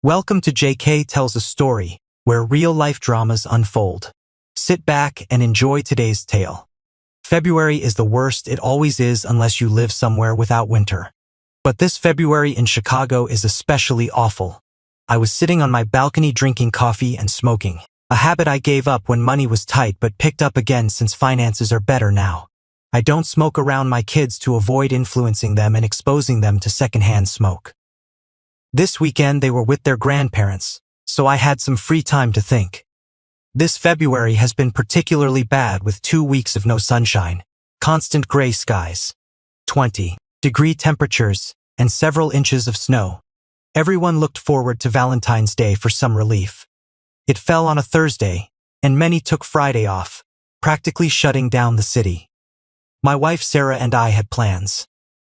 Welcome to JK Tells a Story, where real-life dramas unfold. Sit back and enjoy today's tale. February is the worst it always is unless you live somewhere without winter. But this February in Chicago is especially awful. I was sitting on my balcony drinking coffee and smoking, a habit I gave up when money was tight but picked up again since finances are better now. I don't smoke around my kids to avoid influencing them and exposing them to secondhand smoke. This weekend they were with their grandparents, so I had some free time to think. This February has been particularly bad with 2 weeks of no sunshine, constant gray skies, 20-degree temperatures, and several inches of snow. Everyone looked forward to Valentine's Day for some relief. It fell on a Thursday, and many took Friday off, practically shutting down the city. My wife Sarah and I had plans,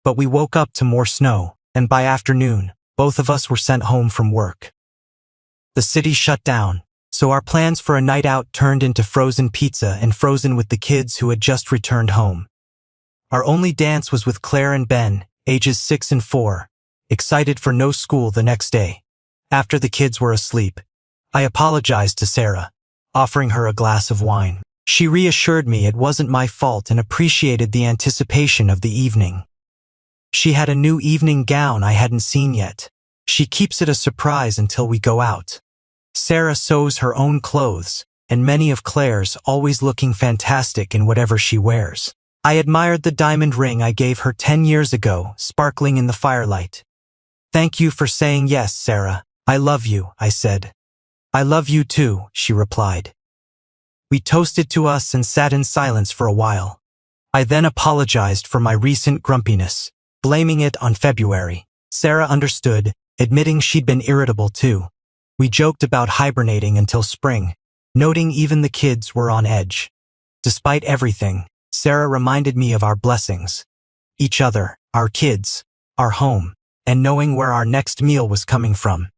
but we woke up to more snow, and by afternoon, both of us were sent home from work. The city shut down, so our plans for a night out turned into frozen pizza and Frozen with the kids who had just returned home. Our only dance was with Claire and Ben, ages 6 and 4, excited for no school the next day. After the kids were asleep, I apologized to Sarah, offering her a glass of wine. She reassured me it wasn't my fault and appreciated the anticipation of the evening. She had a new evening gown I hadn't seen yet. She keeps it a surprise until we go out. Sarah sews her own clothes, and many of Claire's always looking fantastic in whatever she wears. I admired the diamond ring I gave her 10 years ago, sparkling in the firelight. "Thank you for saying yes, Sarah. I love you," I said. "I love you too," she replied. We toasted to us and sat in silence for a while. I then apologized for my recent grumpiness, blaming it on February. Sarah understood, admitting she'd been irritable too. We joked about hibernating until spring, noting even the kids were on edge. Despite everything, Sarah reminded me of our blessings. Each other, our kids, our home, and knowing where our next meal was coming from.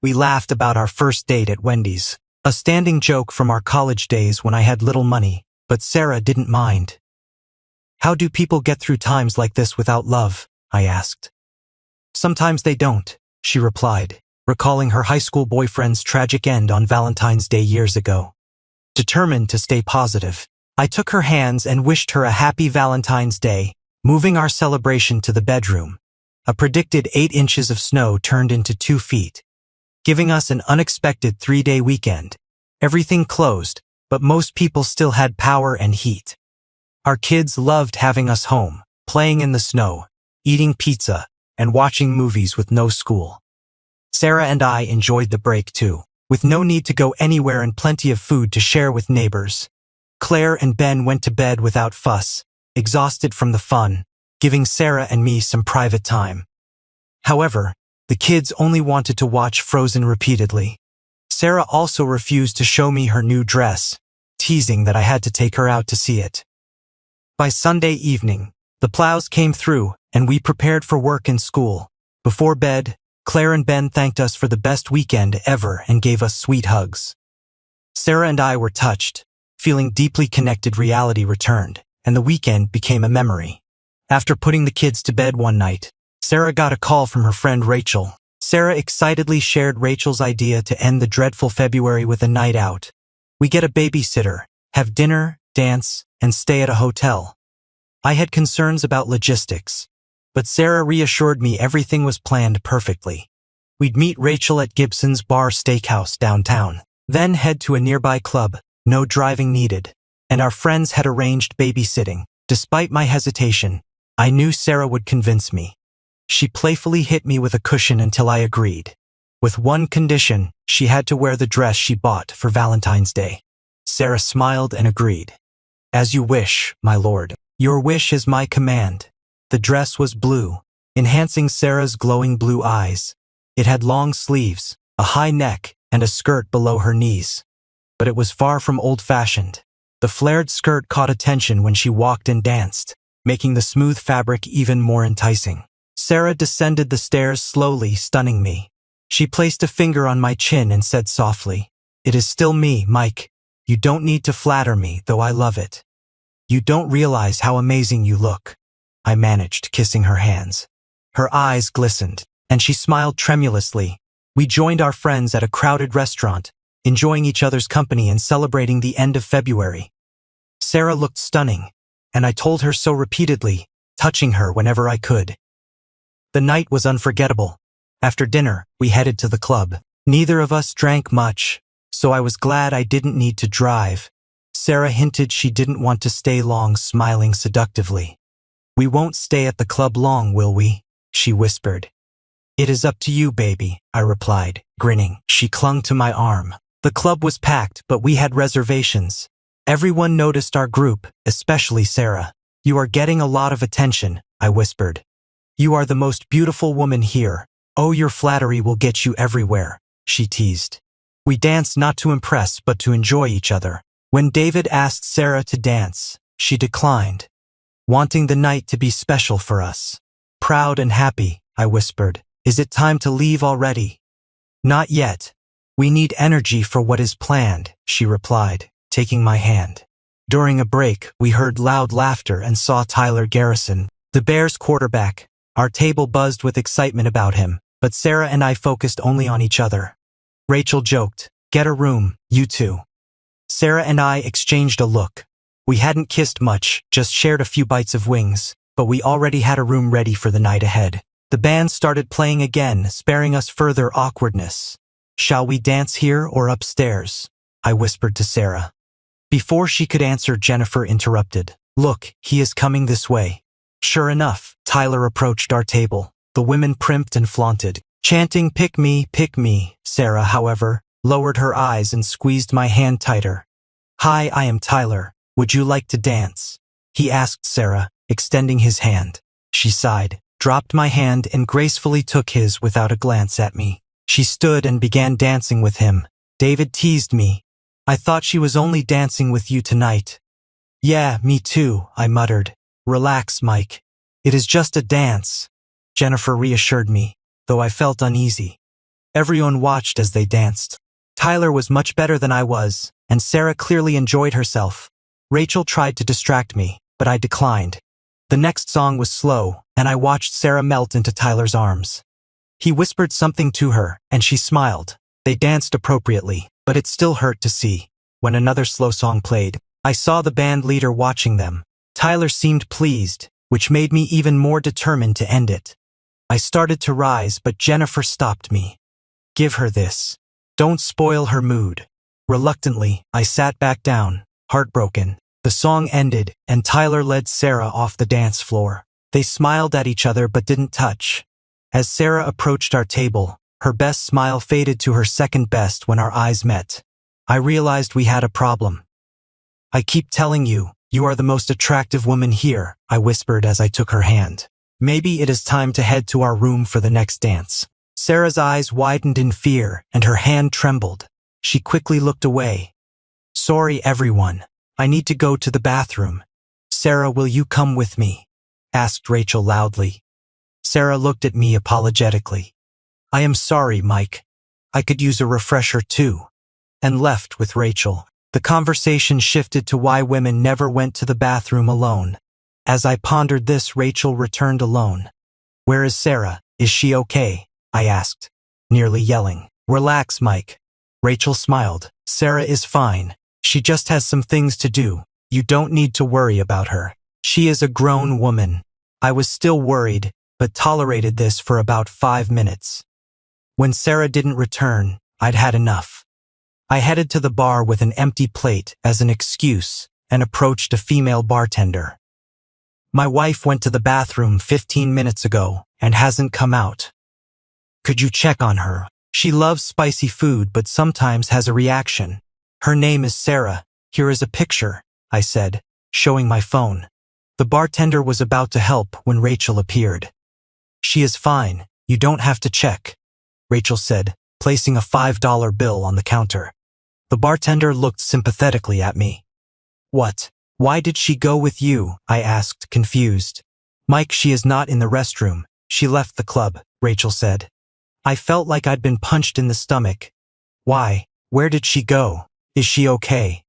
We laughed about our first date at Wendy's, a standing joke from our college days when I had little money, but Sarah didn't mind. "How do people get through times like this without love?" I asked. "Sometimes they don't," she replied, recalling her high school boyfriend's tragic end on Valentine's Day years ago. Determined to stay positive, I took her hands and wished her a happy Valentine's Day, moving our celebration to the bedroom. A predicted 8 inches of snow turned into 2 feet, giving us an unexpected 3-day weekend. Everything closed, but most people still had power and heat. Our kids loved having us home, playing in the snow, eating pizza, and watching movies with no school. Sarah and I enjoyed the break too, with no need to go anywhere and plenty of food to share with neighbors. Claire and Ben went to bed without fuss, exhausted from the fun, giving Sarah and me some private time. However, the kids only wanted to watch Frozen repeatedly. Sarah also refused to show me her new dress, teasing that I had to take her out to see it. By Sunday evening, the plows came through, and we prepared for work and school. Before bed, Claire and Ben thanked us for the best weekend ever and gave us sweet hugs. Sarah and I were touched, feeling deeply connected. Reality returned, and the weekend became a memory. After putting the kids to bed one night, Sarah got a call from her friend Rachel. Sarah excitedly shared Rachel's idea to end the dreadful February with a night out. We get a babysitter, have dinner, dance, and stay at a hotel. I had concerns about logistics, but Sarah reassured me everything was planned perfectly. We'd meet Rachel at Gibson's Bar Steakhouse downtown, then head to a nearby club, no driving needed, and our friends had arranged babysitting. Despite my hesitation, I knew Sarah would convince me. She playfully hit me with a cushion until I agreed. With one condition, she had to wear the dress she bought for Valentine's Day. Sarah smiled and agreed. "As you wish, my lord. Your wish is my command." The dress was blue, enhancing Sarah's glowing blue eyes. It had long sleeves, a high neck, and a skirt below her knees. But it was far from old-fashioned. The flared skirt caught attention when she walked and danced, making the smooth fabric even more enticing. Sarah descended the stairs slowly, stunning me. She placed a finger on my chin and said softly, "It is still me, Mike. You don't need to flatter me, though I love it. You don't realize how amazing you look." I managed, kissing her hands. Her eyes glistened, and she smiled tremulously, We joined our friends at a crowded restaurant, enjoying each other's company and celebrating the end of February. Sarah looked stunning, and I told her so repeatedly, touching her whenever I could. The night was unforgettable. After dinner, we headed to the club. Neither of us drank much, so I was glad I didn't need to drive. Sarah hinted she didn't want to stay long, smiling seductively. "We won't stay at the club long, will we?" she whispered. "It is up to you, baby," I replied, grinning. She clung to my arm. The club was packed, but we had reservations. Everyone noticed our group, especially Sarah. "You are getting a lot of attention," I whispered. "You are the most beautiful woman here. Oh, your flattery will get you everywhere," she teased. We danced not to impress but to enjoy each other. When David asked Sarah to dance, she declined, wanting the night to be special for us. "Proud and happy," I whispered. "Is it time to leave already?" "Not yet. We need energy for what is planned," she replied, taking my hand. During a break, we heard loud laughter and saw Tyler Garrison, the Bears quarterback. Our table buzzed with excitement about him, but Sarah and I focused only on each other. Rachel joked, "Get a room, you two." Sarah and I exchanged a look. We hadn't kissed much, just shared a few bites of wings, but we already had a room ready for the night ahead. The band started playing again, sparing us further awkwardness. "Shall we dance here or upstairs?" I whispered to Sarah. Before she could answer, Jennifer interrupted. "Look, he is coming this way." Sure enough, Tyler approached our table. The women primped and flaunted, chanting, pick me, pick me." Sarah, however, lowered her eyes and squeezed my hand tighter. "Hi, I am Tyler. Would you like to dance?" he asked Sarah, extending his hand. She sighed, dropped my hand and gracefully took his without a glance at me. She stood and began dancing with him. David teased me. "I thought she was only dancing with you tonight." "Yeah, me too," I muttered. "Relax, Mike. It is just a dance," Jennifer reassured me, though I felt uneasy. Everyone watched as they danced. Tyler was much better than I was, and Sarah clearly enjoyed herself. Rachel tried to distract me, but I declined. The next song was slow, and I watched Sarah melt into Tyler's arms. He whispered something to her, and she smiled. They danced appropriately, but it still hurt to see. When another slow song played, I saw the band leader watching them. Tyler seemed pleased, which made me even more determined to end it. I started to rise, but Jennifer stopped me. "Give her this. Don't spoil her mood." Reluctantly, I sat back down, heartbroken. The song ended, and Tyler led Sarah off the dance floor. They smiled at each other but didn't touch. As Sarah approached our table, her best smile faded to her second best when our eyes met. I realized we had a problem. "I keep telling you, you are the most attractive woman here," I whispered as I took her hand. "Maybe it is time to head to our room for the next dance." Sarah's eyes widened in fear, and her hand trembled. She quickly looked away. "Sorry, everyone. I need to go to the bathroom." "Sarah, will you come with me?" asked Rachel loudly. Sarah looked at me apologetically. "I am sorry, Mike. I could use a refresher too," and left with Rachel. The conversation shifted to why women never went to the bathroom alone. As I pondered this, Rachel returned alone. "Where is Sarah? Is she okay?" I asked, nearly yelling. "Relax, Mike." Rachel smiled. "Sarah is fine. She just has some things to do. You don't need to worry about her. She is a grown woman." I was still worried, but tolerated this for about 5 minutes. When Sarah didn't return, I'd had enough. I headed to the bar with an empty plate as an excuse and approached a female bartender. "My wife went to the bathroom 15 minutes ago and hasn't come out. Could you check on her? She loves spicy food but sometimes has a reaction. Her name is Sarah. Here is a picture," I said, showing my phone. The bartender was about to help when Rachel appeared. "She is fine. You don't have to check," Rachel said, placing a $5 bill on the counter. The bartender looked sympathetically at me. "What? Why did she go with you?" I asked, confused. "Mike, she is not in the restroom. She left the club," Rachel said. I felt like I'd been punched in the stomach. "Why? Where did she go? Is she okay?"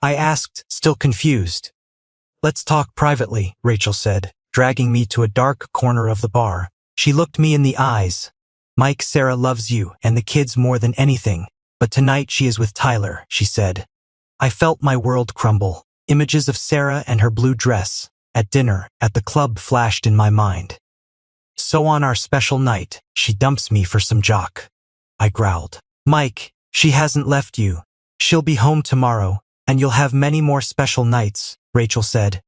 I asked, still confused. "Let's talk privately," Rachel said, dragging me to a dark corner of the bar. She looked me in the eyes. Mike, Sarah loves you and the kids more than anything, but tonight she is with Tyler, she said. I felt my world crumble. Images of Sarah and her blue dress, at dinner, at the club flashed in my mind. So on our special night, she dumps me for some jock. I growled. Mike, she hasn't left you. She'll be home tomorrow, and you'll have many more special nights, Rachel said.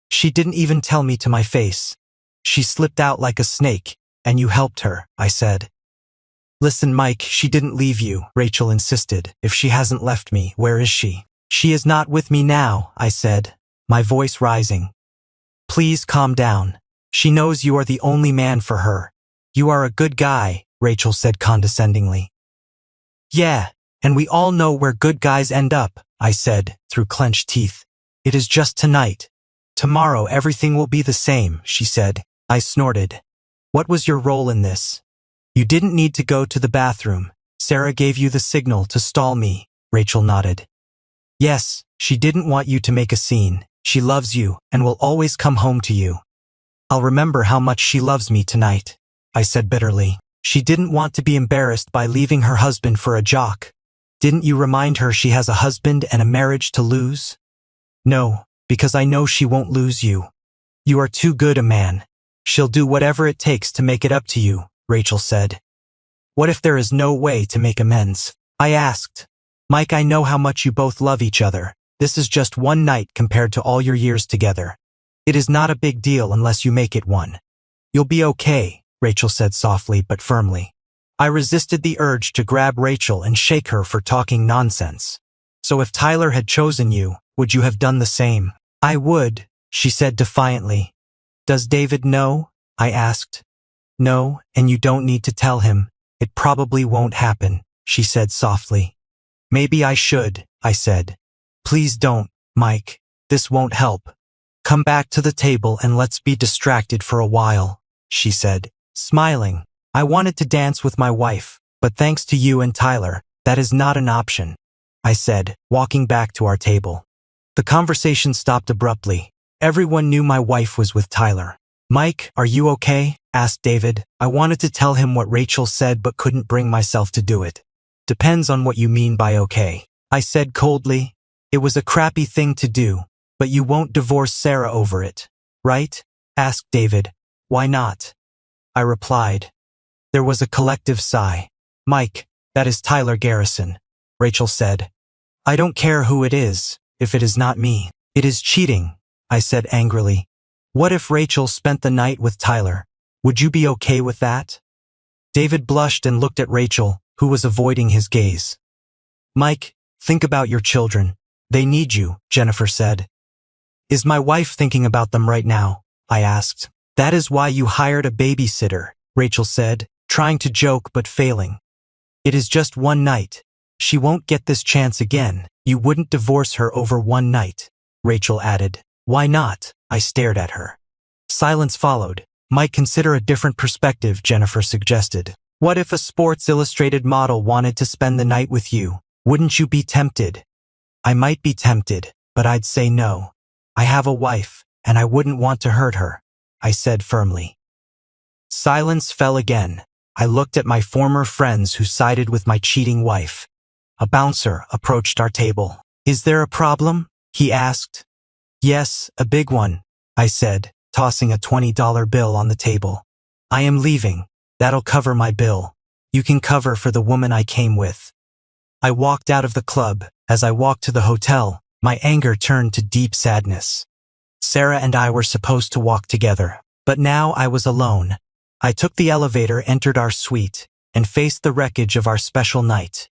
She didn't even tell me to my face. She slipped out like a snake, and you helped her, I said. Listen, Mike, she didn't leave you, Rachel insisted. If she hasn't left me, where is she? She is not with me now, I said, my voice rising. Please calm down. She knows you are the only man for her. You are a good guy, Rachel said condescendingly. Yeah, and we all know where good guys end up, I said, through clenched teeth. It is just tonight. Tomorrow everything will be the same, she said. I snorted. What was your role in this? You didn't need to go to the bathroom. Sarah gave you the signal to stall me, Rachel nodded. Yes, she didn't want you to make a scene. She loves you and will always come home to you. I'll remember how much she loves me tonight, I said bitterly. She didn't want to be embarrassed by leaving her husband for a jock. Didn't you remind her she has a husband and a marriage to lose? No, because I know she won't lose you. You are too good a man. She'll do whatever it takes to make it up to you, Rachel said. What if there is no way to make amends? I asked. Mike, I know how much you both love each other. This is just one night compared to all your years together. It is not a big deal unless you make it one. You'll be okay, Rachel said softly but firmly. I resisted the urge to grab Rachel and shake her for talking nonsense. So if Tyler had chosen you, would you have done the same? I would, she said defiantly. Does David know? I asked. No, and you don't need to tell him. It probably won't happen, she said softly. Maybe I should, I said. Please don't, Mike. This won't help. Come back to the table and let's be distracted for a while, she said, smiling. I wanted to dance with my wife, but thanks to you and Tyler, that is not an option, I said, walking back to our table. The conversation stopped abruptly. Everyone knew my wife was with Tyler. Mike, are you okay? Asked David. I wanted to tell him what Rachel said but couldn't bring myself to do it. Depends on what you mean by okay, I said coldly. It was a crappy thing to do, but you won't divorce Sarah over it, right? Asked David. Why not? I replied. There was a collective sigh. Mike, that is Tyler Garrison, Rachel said. I don't care who it is, if it is not me. It is cheating, I said angrily. What if Rachel spent the night with Tyler? Would you be okay with that? David blushed and looked at Rachel, who was avoiding his gaze. Mike, think about your children. They need you, Jennifer said. Is my wife thinking about them right now? I asked. That is why you hired a babysitter, Rachel said, trying to joke but failing. It is just one night. She won't get this chance again. You wouldn't divorce her over one night, Rachel added. Why not? I stared at her. Silence followed. Might consider a different perspective, Jennifer suggested. What if a Sports Illustrated model wanted to spend the night with you? Wouldn't you be tempted? I might be tempted, but I'd say no. I have a wife, and I wouldn't want to hurt her, I said firmly. Silence fell again. I looked at my former friends who sided with my cheating wife. A bouncer approached our table. Is there a problem? He asked. Yes, a big one, I said, tossing a $20 bill on the table. I am leaving. That'll cover my bill. You can cover for the woman I came with. I walked out of the club. As I walked to the hotel, my anger turned to deep sadness. Sarah and I were supposed to walk together, but now I was alone. I took the elevator, entered our suite, and faced the wreckage of our special night.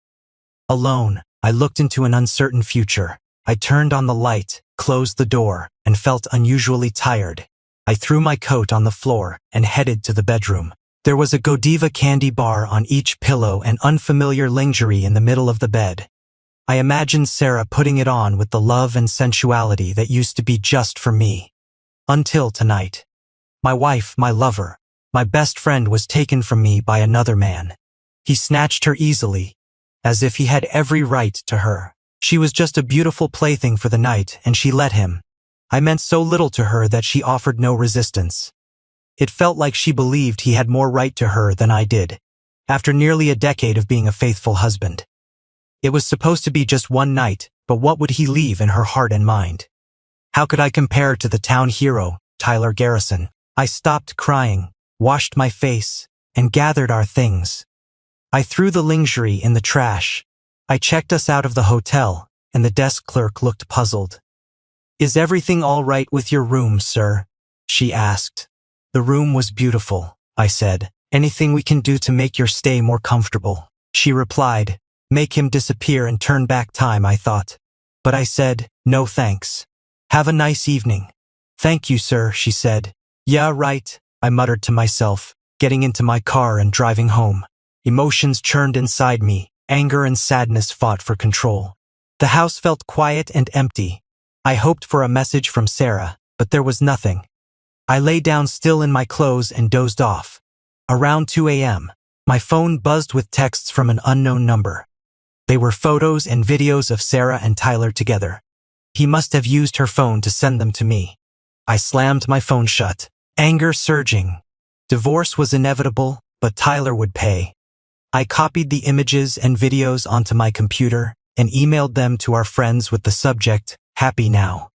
Alone, I looked into an uncertain future. I turned on the light, closed the door, and felt unusually tired. I threw my coat on the floor and headed to the bedroom. There was a Godiva candy bar on each pillow and unfamiliar lingerie in the middle of the bed. I imagined Sarah putting it on with the love and sensuality that used to be just for me. Until tonight. My wife, my lover, my best friend was taken from me by another man. He snatched her easily, as if he had every right to her. She was just a beautiful plaything for the night, and she let him. I meant so little to her that she offered no resistance. It felt like she believed he had more right to her than I did. after nearly a decade of being a faithful husband. It was supposed to be just one night, but what would he leave in her heart and mind? How could I compare to the town hero, Tyler Garrison? I stopped crying, washed my face, and gathered our things. I threw the lingerie in the trash. I checked us out of the hotel, and the desk clerk looked puzzled. "Is everything all right with your room, sir?" she asked. "The room was beautiful," I said. "Anything we can do to make your stay more comfortable?" She replied, "Make him disappear and turn back time," I thought. But I said, "No thanks. Have a nice evening." "Thank you, sir," she said. "Yeah, right," I muttered to myself, getting into my car and driving home. Emotions churned inside me, anger and sadness fought for control. The house felt quiet and empty. I hoped for a message from Sarah, but there was nothing. I lay down still in my clothes and dozed off. Around 2 a.m., my phone buzzed with texts from an unknown number. They were photos and videos of Sarah and Tyler together. He must have used her phone to send them to me. I slammed my phone shut, anger surging. Divorce was inevitable, but Tyler would pay. I copied the images and videos onto my computer and emailed them to our friends with the subject, "Happy Now."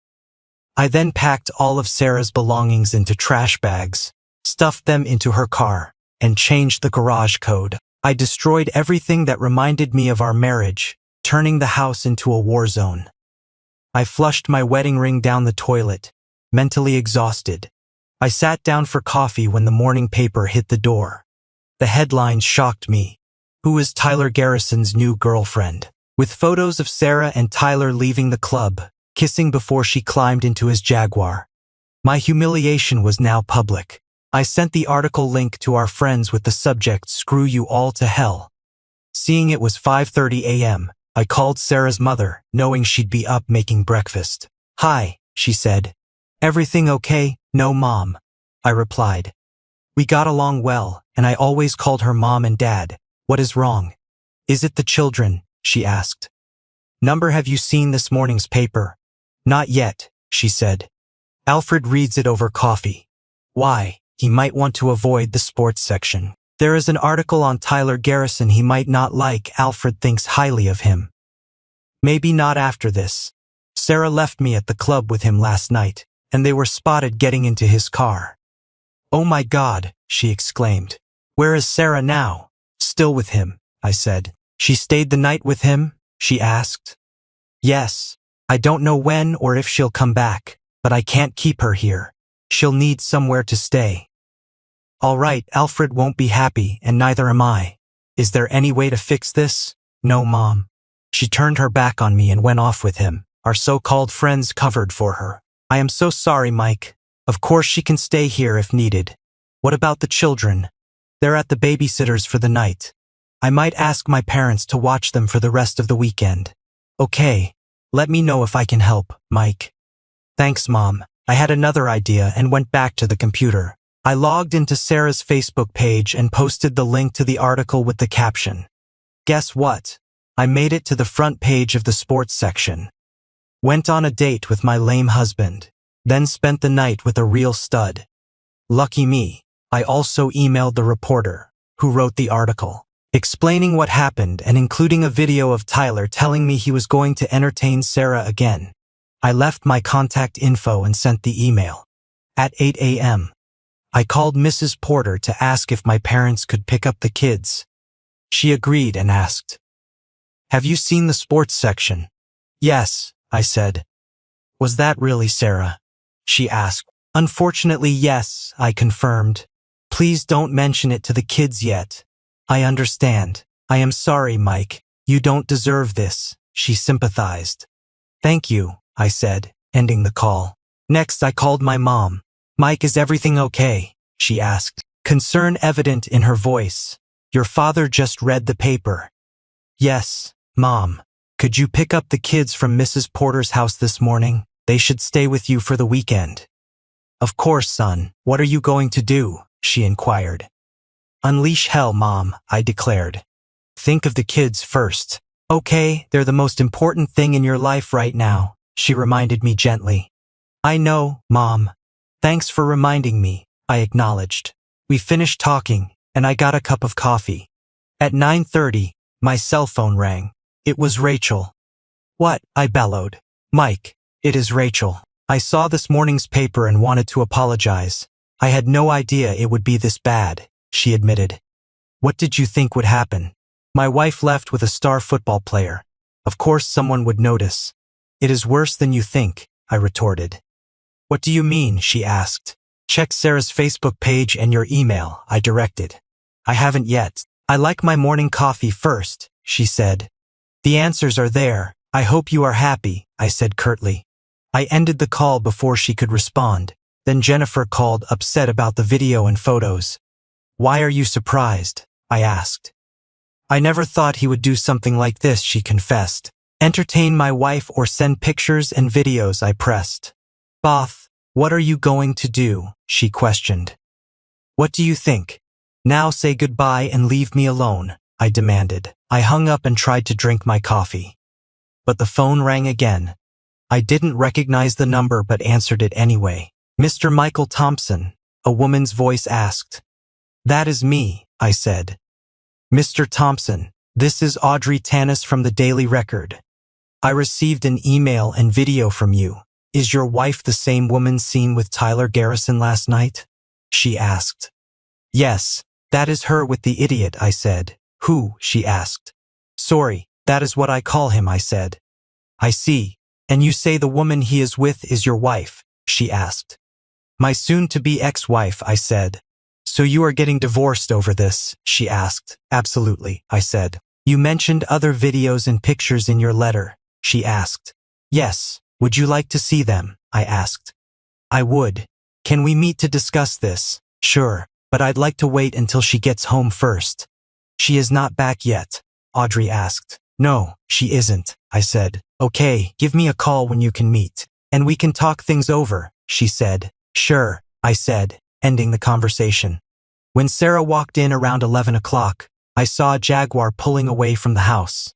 I then packed all of Sarah's belongings into trash bags, stuffed them into her car, and changed the garage code. I destroyed everything that reminded me of our marriage, turning the house into a war zone. I flushed my wedding ring down the toilet, mentally exhausted. I sat down for coffee when the morning paper hit the door. The headline shocked me. "Who is Tyler Garrison's new girlfriend?" With photos of Sarah and Tyler leaving the club, kissing before she climbed into his Jaguar. My humiliation was now public. I sent the article link to our friends with the subject, "Screw you all to hell." Seeing it was 5:30 a.m., I called Sarah's mother, knowing she'd be up making breakfast. "Hi," she said. "Everything okay?" "No, Mom," I replied. "We got along well, and I always called her Mom and Dad. What is wrong?" "Is it the children?" she asked. "Number, have you seen this morning's paper?" "Not yet," she said. "Alfred reads it over coffee." "Why?" "He might want to avoid the sports section. There is an article on Tyler Garrison he might not like. Alfred thinks highly of him." "Maybe not after this. Sarah left me at the club with him last night, and they were spotted getting into his car." "Oh my God," she exclaimed. "Where is Sarah now?" "Still with him," I said. "She stayed the night with him?" she asked. "Yes. I don't know when or if she'll come back, but I can't keep her here. She'll need somewhere to stay." "All right, Alfred won't be happy, and neither am I. Is there any way to fix this?" "No, Mom." She turned her back on me and went off with him. Our so-called friends covered for her. "I am so sorry, Mike. Of course she can stay here if needed." "What about the children?" "They're at the babysitter's for the night. I might ask my parents to watch them for the rest of the weekend." "Okay. Let me know if I can help, Mike." "Thanks, Mom." I had another idea and went back to the computer. I logged into Sarah's Facebook page and posted the link to the article with the caption. Guess what? I made it to the front page of the sports section. Went on a date with my lame husband, then spent the night with a real stud. Lucky me. I also emailed the reporter, who wrote the article, explaining what happened and including a video of Tyler telling me he was going to entertain Sarah again. I left my contact info and sent the email. At 8 a.m., I called Mrs. Porter to ask if my parents could pick up the kids. She agreed and asked, "Have you seen the sports section?" "Yes," I said. "Was that really Sarah?" she asked. "Unfortunately, yes," I confirmed. "Please don't mention it to the kids yet." "I understand. I am sorry, Mike. You don't deserve this," she sympathized. "Thank you," I said, ending the call. Next, I called my mom. "Mike, is everything okay?" she asked, concern evident in her voice. "Your father just read the paper." "Yes, Mom. Could you pick up the kids from Mrs. Porter's house this morning? They should stay with you for the weekend." "Of course, son. What are you going to do?" she inquired. "Unleash hell, Mom," I declared. "Think of the kids first." "Okay, they're the most important thing in your life right now," she reminded me gently. "I know, Mom. Thanks for reminding me," I acknowledged. We finished talking, and I got a cup of coffee. At 9:30, my cell phone rang. It was Rachel. "What?" I bellowed. "Mike, it is Rachel. I saw this morning's paper and wanted to apologize. I had no idea it would be this bad," she admitted. "What did you think would happen?" "My wife left with a star football player. Of course someone would notice." "It is worse than you think," I retorted. "What do you mean?" she asked. "Check Sarah's Facebook page and your email," I directed. "I haven't yet. I like my morning coffee first," she said. "The answers are there. I hope you are happy," I said curtly. I ended the call before she could respond. Then Jennifer called, upset about the video and photos. "Why are you surprised?" I asked. "I never thought he would do something like this," she confessed. "Entertain my wife or send pictures and videos," I pressed. "Both. What are you going to do?" she questioned. "What do you think?" "Now say goodbye and leave me alone," I demanded. I hung up and tried to drink my coffee. But the phone rang again. I didn't recognize the number but answered it anyway. "Mr. Michael Thompson," a woman's voice asked. "That is me," I said. "Mr. Thompson, this is Audrey Tanis from the Daily Record. I received an email and video from you. Is your wife the same woman seen with Tyler Garrison last night?" she asked. "Yes, that is her with the idiot," I said. "Who?" she asked. "Sorry, that is what I call him," I said. "I see. And you say the woman he is with is your wife?" she asked. "My soon-to-be ex-wife," I said. "So you are getting divorced over this?" she asked. "Absolutely," I said. "You mentioned other videos and pictures in your letter," she asked. "Yes. Would you like to see them?" I asked. "I would. Can we meet to discuss this?" "Sure, but I'd like to wait until she gets home first." "She is not back yet?" Audrey asked. "No, she isn't," I said. "Okay, give me a call when you can meet, and we can talk things over," she said. "Sure," I said, ending the conversation. When Sarah walked in around 11 o'clock, I saw a Jaguar pulling away from the house.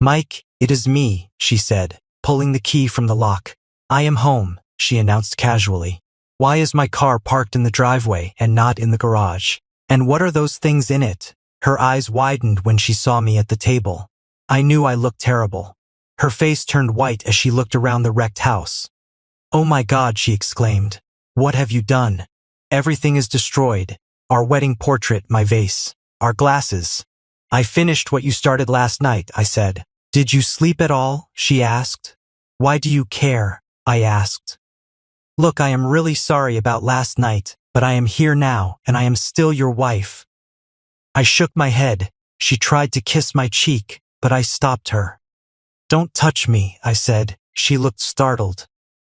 "Mike, it is me," she said, pulling the key from the lock. "I am home," she announced casually. "Why is my car parked in the driveway and not in the garage? And what are those things in it?" Her eyes widened when she saw me at the table. I knew I looked terrible. Her face turned white as she looked around the wrecked house. "Oh my God," she exclaimed. "What have you done? Everything is destroyed. Our wedding portrait, my vase, our glasses." "I finished what you started last night," I said. "Did you sleep at all?" she asked. "Why do you care?" I asked. "Look, I am really sorry about last night, but I am here now, and I am still your wife." I shook my head. She tried to kiss my cheek, but I stopped her. "Don't touch me," I said. She looked startled.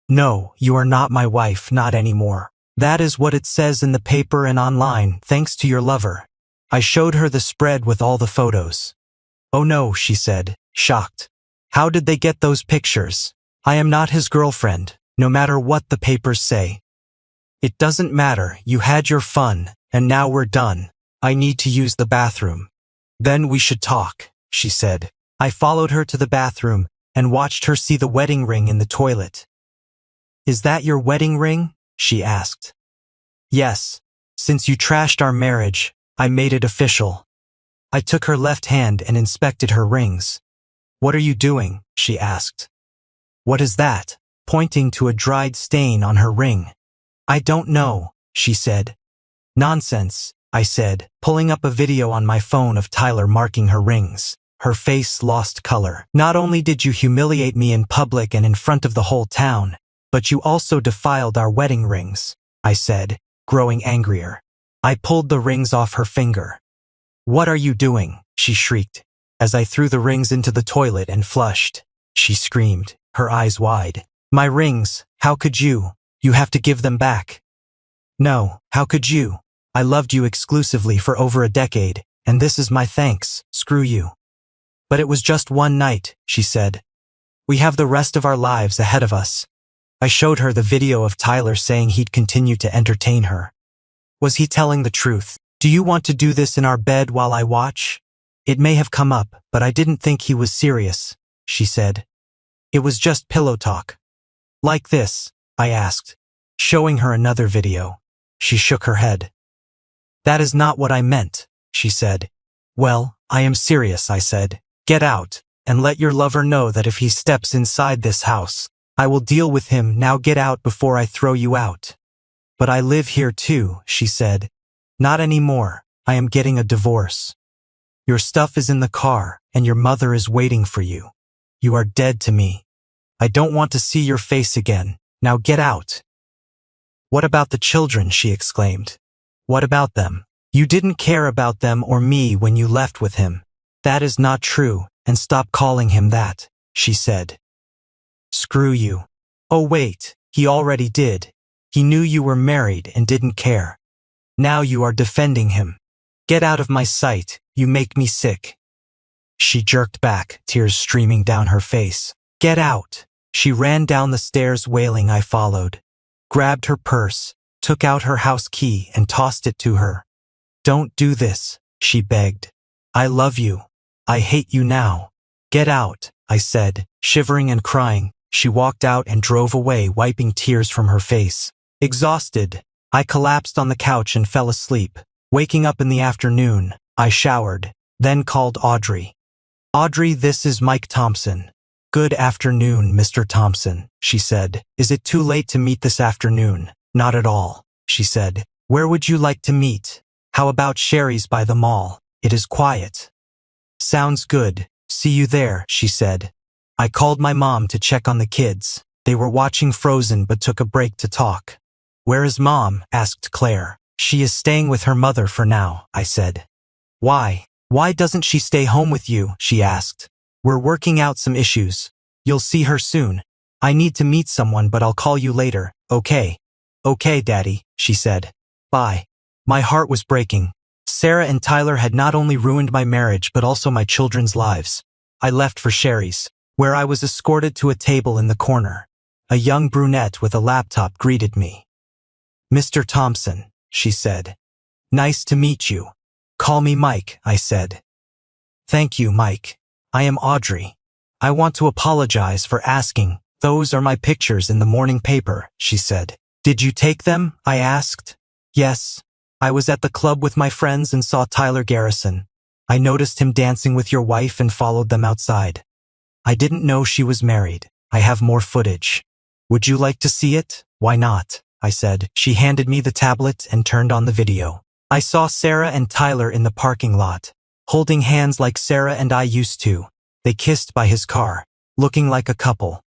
"No, you are not my wife, not anymore. That is what it says in the paper and online, thanks to your lover." I showed her the spread with all the photos. "Oh no," she said, shocked. "How did they get those pictures? I am not his girlfriend, no matter what the papers say." "It doesn't matter, you had your fun, and now we're done. I need to use the bathroom." "Then we should talk," she said. I followed her to the bathroom and watched her see the wedding ring in the toilet. "Is that your wedding ring?" she asked. "Yes. Since you trashed our marriage, I made it official." I took her left hand and inspected her rings. "What are you doing?" she asked. "What is that?" pointing to a dried stain on her ring. "I don't know," she said. "Nonsense," I said, pulling up a video on my phone of Tyler marking her rings. Her face lost color. "Not only did you humiliate me in public and in front of the whole town, but you also defiled our wedding rings," I said, growing angrier. I pulled the rings off her finger. "What are you doing?" she shrieked. As I threw the rings into the toilet and flushed, she screamed, her eyes wide. "My rings, how could you? You have to give them back." "No, how could you? I loved you exclusively for over a decade, and this is my thanks, screw you." "But it was just one night," she said. "We have the rest of our lives ahead of us." I showed her the video of Tyler saying he'd continue to entertain her. Was he telling the truth? "Do you want to do this in our bed while I watch?" "It may have come up, but I didn't think he was serious," she said. "It was just pillow talk." "Like this?" I asked, showing her another video. She shook her head. "That is not what I meant," she said. "Well, I am serious, I said. Get out, and let your lover know that if he steps inside this house, I will deal with him. Now get out before I throw you out. But I live here too, she said. Not anymore. I am getting a divorce. Your stuff is in the car, and your mother is waiting for you. You are dead to me. I don't want to see your face again. Now get out. What about the children? She exclaimed. What about them? You didn't care about them or me when you left with him. That is not true, and stop calling him that, she said. Screw you. Oh wait, he already did. He knew you were married and didn't care. Now you are defending him. Get out of my sight, you make me sick. She jerked back, tears streaming down her face. Get out. She ran down the stairs wailing. I followed. Grabbed her purse, took out her house key and tossed it to her. Don't do this, she begged. I love you. I hate you now. Get out, I said, shivering and crying. She walked out and drove away, wiping tears from her face. Exhausted, I collapsed on the couch and fell asleep. Waking up in the afternoon, I showered, then called Audrey. Audrey, this is Mike Thompson. Good afternoon, Mr. Thompson, she said. Is it too late to meet this afternoon? Not at all, she said. Where would you like to meet? How about Sherry's by the mall? It is quiet. Sounds good. See you there, she said. I called my mom to check on the kids. They were watching Frozen but took a break to talk. Where is Mom? Asked Claire. She is staying with her mother for now, I said. Why? Why doesn't she stay home with you? She asked. We're working out some issues. You'll see her soon. I need to meet someone, but I'll call you later, okay? Okay, Daddy, she said. Bye. My heart was breaking. Sarah and Tyler had not only ruined my marriage but also my children's lives. I left for Sherry's, where I was escorted to a table in the corner. A young brunette with a laptop greeted me. Mr. Thompson, she said. Nice to meet you. Call me Mike, I said. Thank you, Mike. I am Audrey. I want to apologize for asking. Those are my pictures in the morning paper, she said. Did you take them? I asked. Yes. I was at the club with my friends and saw Tyler Garrison. I noticed him dancing with your wife and followed them outside. I didn't know she was married. I have more footage. Would you like to see it? Why not? I said. She handed me the tablet and turned on the video. I saw Sarah and Tyler in the parking lot, holding hands like Sarah and I used to. They kissed by his car, looking like a couple.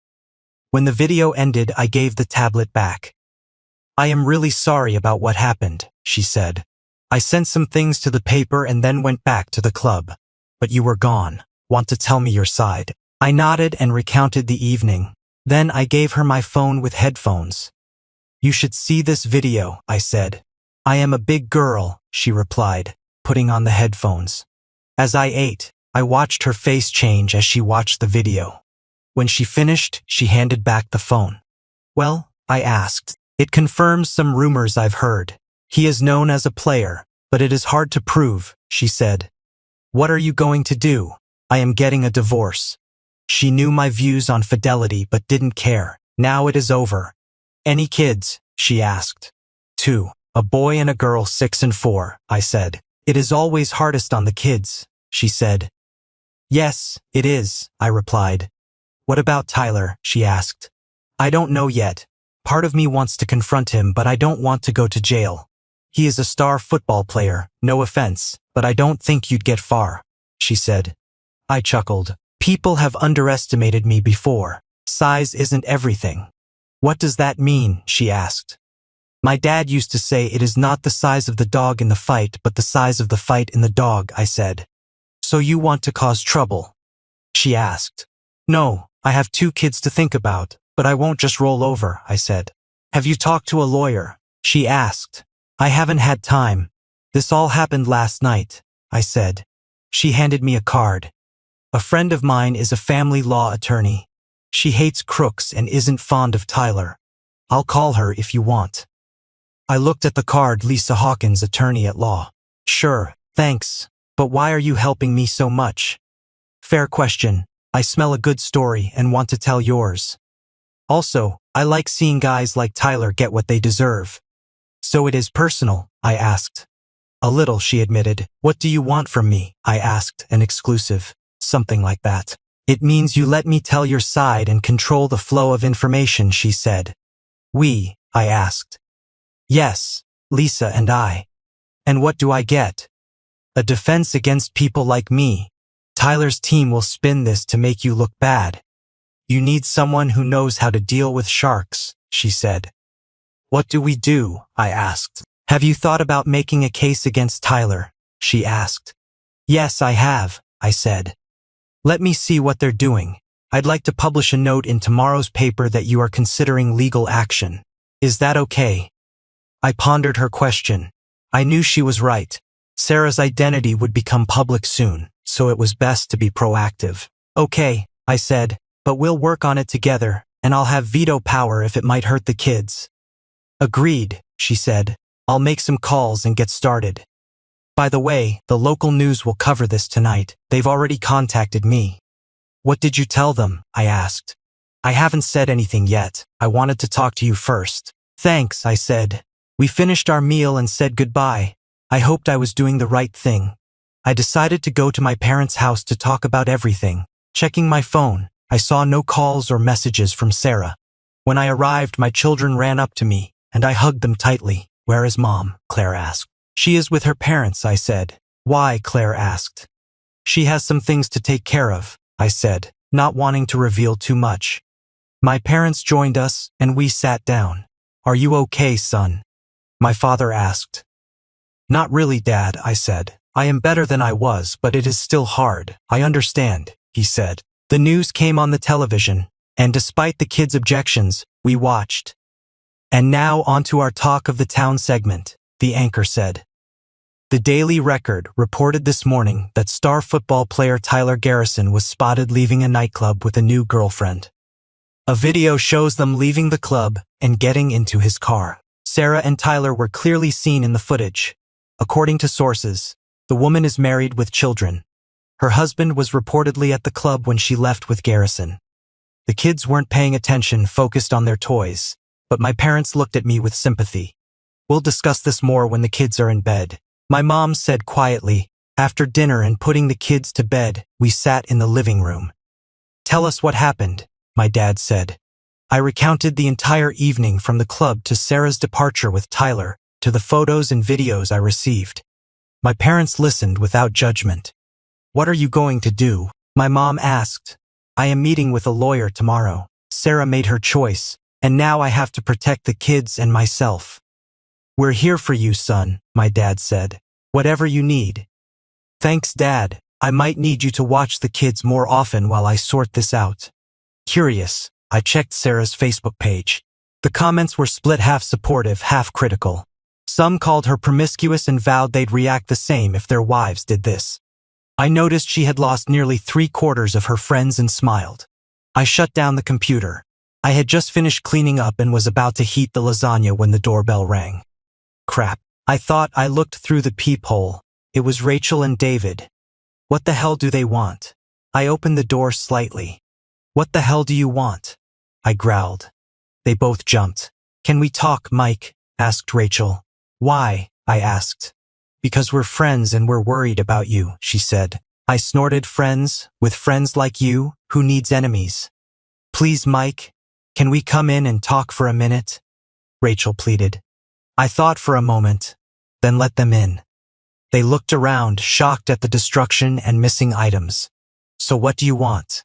When the video ended, I gave the tablet back. I am really sorry about what happened, she said. I sent some things to the paper and then went back to the club. But you were gone. Want to tell me your side? I nodded and recounted the evening. Then I gave her my phone with headphones. You should see this video, I said. I am a big girl, she replied, putting on the headphones. As I ate, I watched her face change as she watched the video. When she finished, she handed back the phone. Well, I asked. It confirms some rumors I've heard. He is known as a player, but it is hard to prove, she said. What are you going to do? I am getting a divorce. She knew my views on fidelity but didn't care. Now it is over. Any kids? She asked. 2. A boy and a girl, 6 and 4, I said. It is always hardest on the kids, she said. Yes, it is, I replied. What about Tyler? She asked. I don't know yet. Part of me wants to confront him, but I don't want to go to jail. He is a star football player, no offense, but I don't think you'd get far, she said. I chuckled. People have underestimated me before. Size isn't everything. What does that mean? She asked. My dad used to say it is not the size of the dog in the fight, but the size of the fight in the dog, I said. So you want to cause trouble? She asked. No, I have 2 kids to think about, but I won't just roll over, I said. Have you talked to a lawyer? She asked. I haven't had time. This all happened last night, I said. She handed me a card. A friend of mine is a family law attorney. She hates crooks and isn't fond of Tyler. I'll call her if you want. I looked at the card. Lisa Hawkins, attorney at law. Sure, thanks. But why are you helping me so much? Fair question. I smell a good story and want to tell yours. Also, I like seeing guys like Tyler get what they deserve. So it is personal? I asked. A little, she admitted. What do you want from me? I asked, an exclusive. Something like that. It means you let me tell your side and control the flow of information, she said. We? I asked. Yes, Lisa and I. And what do I get? A defense against people like me. Tyler's team will spin this to make you look bad. You need someone who knows how to deal with sharks, she said. What do we do? I asked. Have you thought about making a case against Tyler? She asked. Yes, I have, I said. Let me see what they're doing. I'd like to publish a note in tomorrow's paper that you are considering legal action. Is that okay? I pondered her question. I knew she was right. Sarah's identity would become public soon, so it was best to be proactive. Okay, I said, but we'll work on it together, and I'll have veto power if it might hurt the kids. Agreed, she said. I'll make some calls and get started. By the way, the local news will cover this tonight. They've already contacted me. What did you tell them? I asked. I haven't said anything yet. I wanted to talk to you first. Thanks, I said. We finished our meal and said goodbye. I hoped I was doing the right thing. I decided to go to my parents' house to talk about everything. Checking my phone, I saw no calls or messages from Sarah. When I arrived, my children ran up to me, and I hugged them tightly. Where is Mom? Claire asked. She is with her parents, I said. Why? Claire asked. She has some things to take care of, I said, not wanting to reveal too much. My parents joined us, and we sat down. Are you okay, son? My father asked. Not really, Dad, I said. I am better than I was, but it is still hard. I understand, he said. The news came on the television, and despite the kids' objections, we watched. And now onto our Talk of the Town segment, the anchor said. The Daily Record reported this morning that star football player Tyler Garrison was spotted leaving a nightclub with a new girlfriend. A video shows them leaving the club and getting into his car. Sarah and Tyler were clearly seen in the footage. According to sources, the woman is married with children. Her husband was reportedly at the club when she left with Garrison. The kids weren't paying attention, focused on their toys, but my parents looked at me with sympathy. We'll discuss this more when the kids are in bed, my mom said quietly. After dinner and putting the kids to bed, we sat in the living room. Tell us what happened, my dad said. I recounted the entire evening from the club to Sarah's departure with Tyler, to the photos and videos I received. My parents listened without judgment. What are you going to do? My mom asked. I am meeting with a lawyer tomorrow. Sarah made her choice, and now I have to protect the kids and myself. We're here for you, son, my dad said. Whatever you need. Thanks, Dad. I might need you to watch the kids more often while I sort this out. Curious, I checked Sarah's Facebook page. The comments were split, half supportive, half critical. Some called her promiscuous and vowed they'd react the same if their wives did this. I noticed she had lost nearly 3/4 of her friends and smiled. I shut down the computer. I had just finished cleaning up and was about to heat the lasagna when the doorbell rang. Crap. I thought. I looked through the peephole. It was Rachel and David. What the hell do they want? I opened the door slightly. What the hell do you want? I growled. They both jumped. Can we talk, Mike? Asked Rachel. Why? I asked. Because we're friends and we're worried about you, she said. I snorted. Friends? With friends like you? Who needs enemies? Please, Mike, can we come in and talk for a minute? Rachel pleaded. I thought for a moment, then let them in. They looked around, shocked at the destruction and missing items. So what do you want?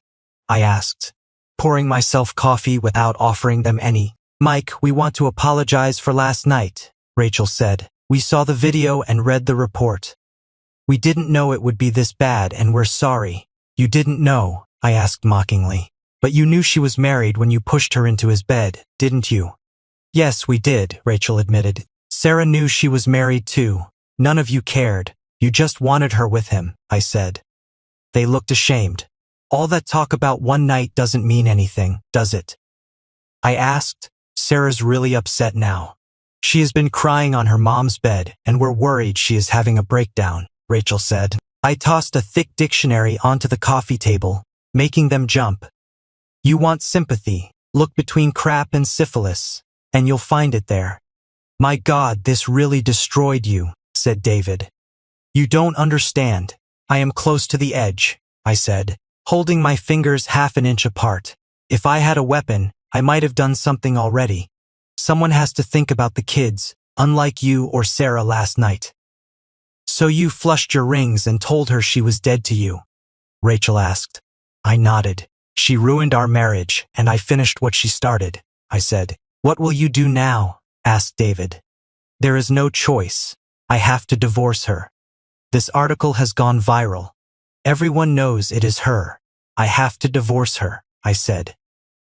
I asked, pouring myself coffee without offering them any. Mike, we want to apologize for last night, Rachel said. We saw the video and read the report. We didn't know it would be this bad and we're sorry. You didn't know, I asked mockingly. But you knew she was married when you pushed her into his bed, didn't you? Yes, we did, Rachel admitted. Sarah knew she was married too. None of you cared. You just wanted her with him, I said. They looked ashamed. All that talk about one night doesn't mean anything, does it? I asked. Sarah's really upset now. She has been crying on her mom's bed, and we're worried she is having a breakdown, Rachel said. I tossed a thick dictionary onto the coffee table, making them jump. You want sympathy? Look between crap and syphilis, and you'll find it there. My God, this really destroyed you. said David. You don't understand. I am close to the edge, I said, holding my fingers half an inch apart. If I had a weapon, I might have done something already. Someone has to think about the kids, unlike you or Sarah last night. So you flushed your rings and told her she was dead to you? Rachel asked. I nodded. She ruined our marriage, and I finished what she started, I said. What will you do now? Asked David. There is no choice. I have to divorce her. This article has gone viral. Everyone knows it is her. I have to divorce her, I said.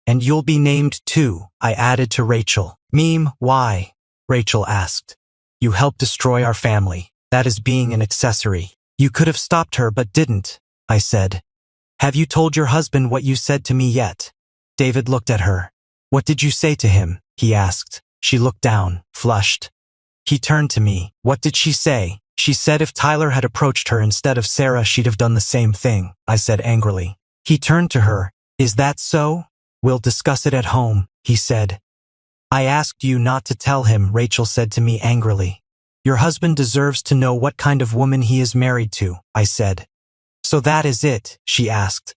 And you'll be named too, I added to Rachel. Meme, why? Rachel asked. You helped destroy our family. That is being an accessory. You could have stopped her but didn't, I said. Have you told your husband what you said to me yet? David looked at her. What did you say to him? He asked. She looked down, flushed. He turned to me. What did she say? She said if Tyler had approached her instead of Sarah, she'd have done the same thing, I said angrily. He turned to her. Is that so? We'll discuss it at home, he said. I asked you not to tell him, Rachel said to me angrily. Your husband deserves to know what kind of woman he is married to, I said. So that is it, she asked.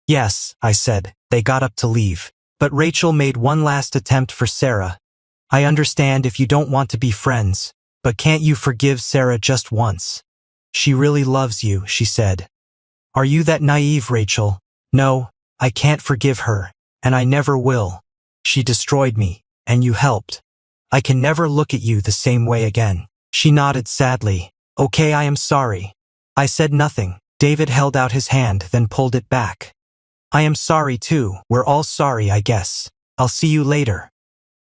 Yes, I said. They got up to leave. But Rachel made one last attempt for Sarah. I understand if you don't want to be friends, but can't you forgive Sarah just once? She really loves you, she said. Are you that naive, Rachel? No, I can't forgive her, and I never will. She destroyed me, and you helped. I can never look at you the same way again. She nodded sadly. Okay, I am sorry. I said nothing. David held out his hand, then pulled it back. I am sorry too. We're all sorry, I guess. I'll see you later.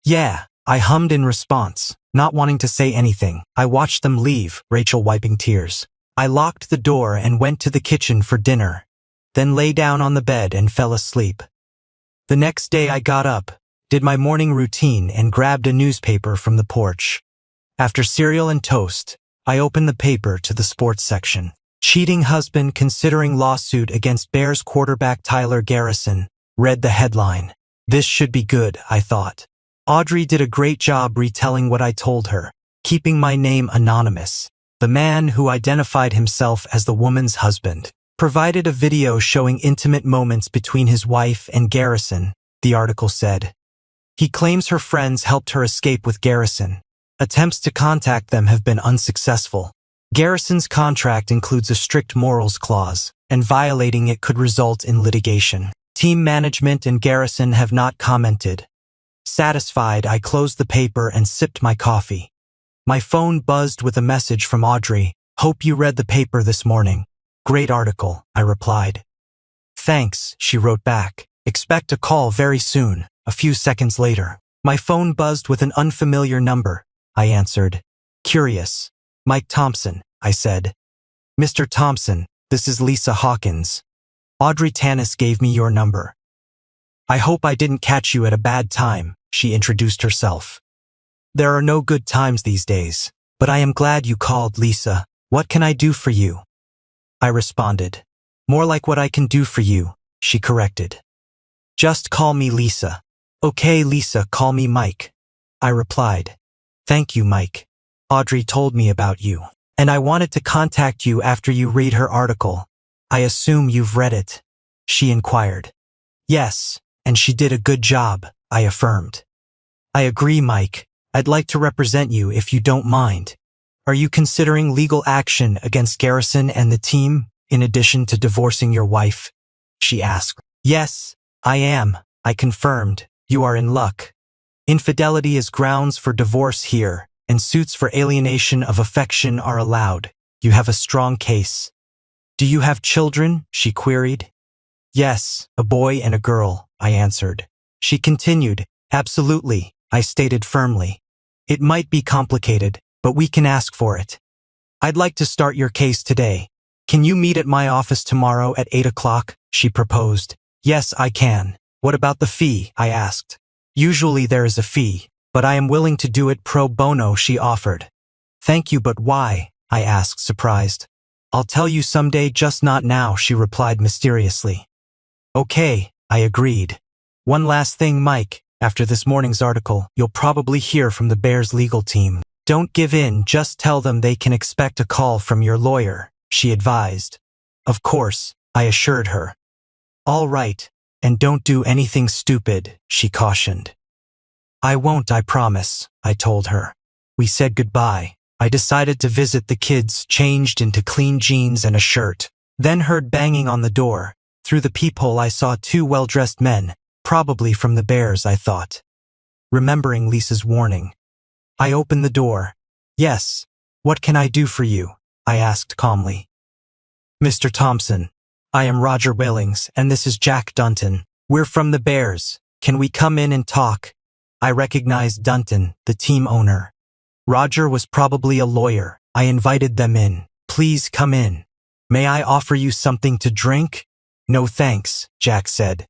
Yeah, I hummed in response, not wanting to say anything. I watched them leave, Rachel wiping tears. I locked the door and went to the kitchen for dinner, then lay down on the bed and fell asleep. The next day I got up, did my morning routine and grabbed a newspaper from the porch. After cereal and toast, I opened the paper to the sports section. Cheating husband considering lawsuit against Bears quarterback Tyler Garrison, read the headline. This should be good, I thought. Audrey did a great job retelling what I told her, keeping my name anonymous. The man who identified himself as the woman's husband provided a video showing intimate moments between his wife and Garrison, the article said. He claims her friends helped her escape with Garrison. Attempts to contact them have been unsuccessful. Garrison's contract includes a strict morals clause, and violating it could result in litigation. Team management and Garrison have not commented. Satisfied, I closed the paper and sipped my coffee. My phone buzzed with a message from Audrey. Hope you read the paper this morning. Great article, I replied. Thanks, she wrote back. Expect a call very soon. A few seconds later, my phone buzzed with an unfamiliar number. I answered. Curious. Mike Thompson, I said. Mr. Thompson, this is Lisa Hawkins. Audrey Tanis gave me your number. I hope I didn't catch you at a bad time, she introduced herself. There are no good times these days, but I am glad you called, Lisa. What can I do for you? I responded. More like what I can do for you, she corrected. Just call me Lisa. Okay, Lisa, call me Mike. I replied. Thank you, Mike. Audrey told me about you, and I wanted to contact you after you read her article. I assume you've read it, she inquired. Yes, and she did a good job, I affirmed. I agree, Mike. I'd like to represent you if you don't mind. Are you considering legal action against Garrison and the team, in addition to divorcing your wife? She asked. Yes, I am, I confirmed. You are in luck. Infidelity is grounds for divorce here, and suits for alienation of affection are allowed. You have a strong case. Do you have children? She queried. Yes, a boy and a girl, I answered. She continued. Absolutely, I stated firmly. It might be complicated, but we can ask for it. I'd like to start your case today. Can you meet at my office tomorrow at 8 o'clock? She proposed. Yes, I can. What about the fee? I asked. Usually there is a fee, but I am willing to do it pro bono, she offered. Thank you, but why? I asked, surprised. I'll tell you someday, just not now, she replied mysteriously. Okay, I agreed. One last thing, Mike. After this morning's article, you'll probably hear from the Bears legal team. Don't give in, just tell them they can expect a call from your lawyer, she advised. Of course, I assured her. All right, and don't do anything stupid, she cautioned. I won't, I promise, I told her. We said goodbye. I decided to visit the kids, changed into clean jeans and a shirt. Then heard banging on the door. Through the peephole I saw two well-dressed men, probably from the Bears, I thought. Remembering Lisa's warning, I opened the door. Yes, what can I do for you? I asked calmly. Mr. Thompson, I am Roger Billings, and this is Jack Dunton. We're from the Bears. Can we come in and talk? I recognized Dunton, the team owner. Roger was probably a lawyer. I invited them in. Please come in. May I offer you something to drink? No thanks, Jack said.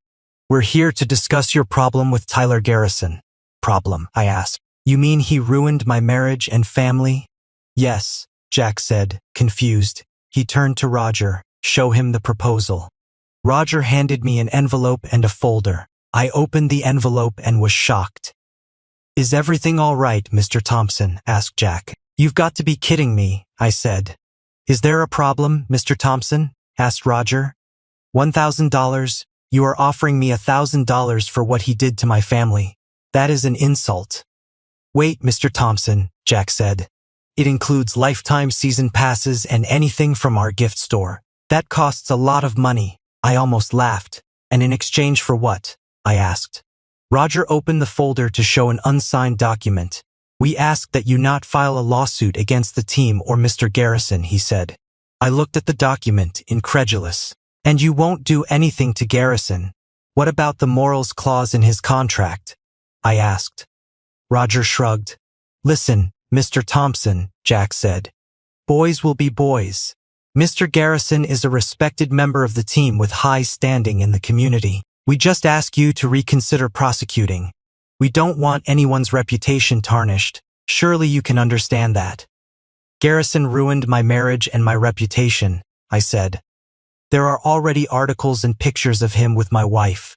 We're here to discuss your problem with Tyler Garrison. Problem, I asked. You mean he ruined my marriage and family? Yes, Jack said, confused. He turned to Roger. Show him the proposal. Roger handed me an envelope and a folder. I opened the envelope and was shocked. Is everything all right, Mr. Thompson? Asked Jack. You've got to be kidding me, I said. Is there a problem, Mr. Thompson? Asked Roger. $1,000. You are offering me $1,000 for what he did to my family. That is an insult. Wait, Mr. Thompson, Jack said. It includes lifetime season passes and anything from our gift store. That costs a lot of money. I almost laughed. And in exchange for what? I asked. Roger opened the folder to show an unsigned document. We ask that you not file a lawsuit against the team or Mr. Garrison, he said. I looked at the document, incredulous. And you won't do anything to Garrison? What about the morals clause in his contract? I asked. Roger shrugged. Listen, Mr. Thompson, Jack said. Boys will be boys. Mr. Garrison is a respected member of the team with high standing in the community. We just ask you to reconsider prosecuting. We don't want anyone's reputation tarnished. Surely you can understand that. Garrison ruined my marriage and my reputation, I said. There are already articles and pictures of him with my wife.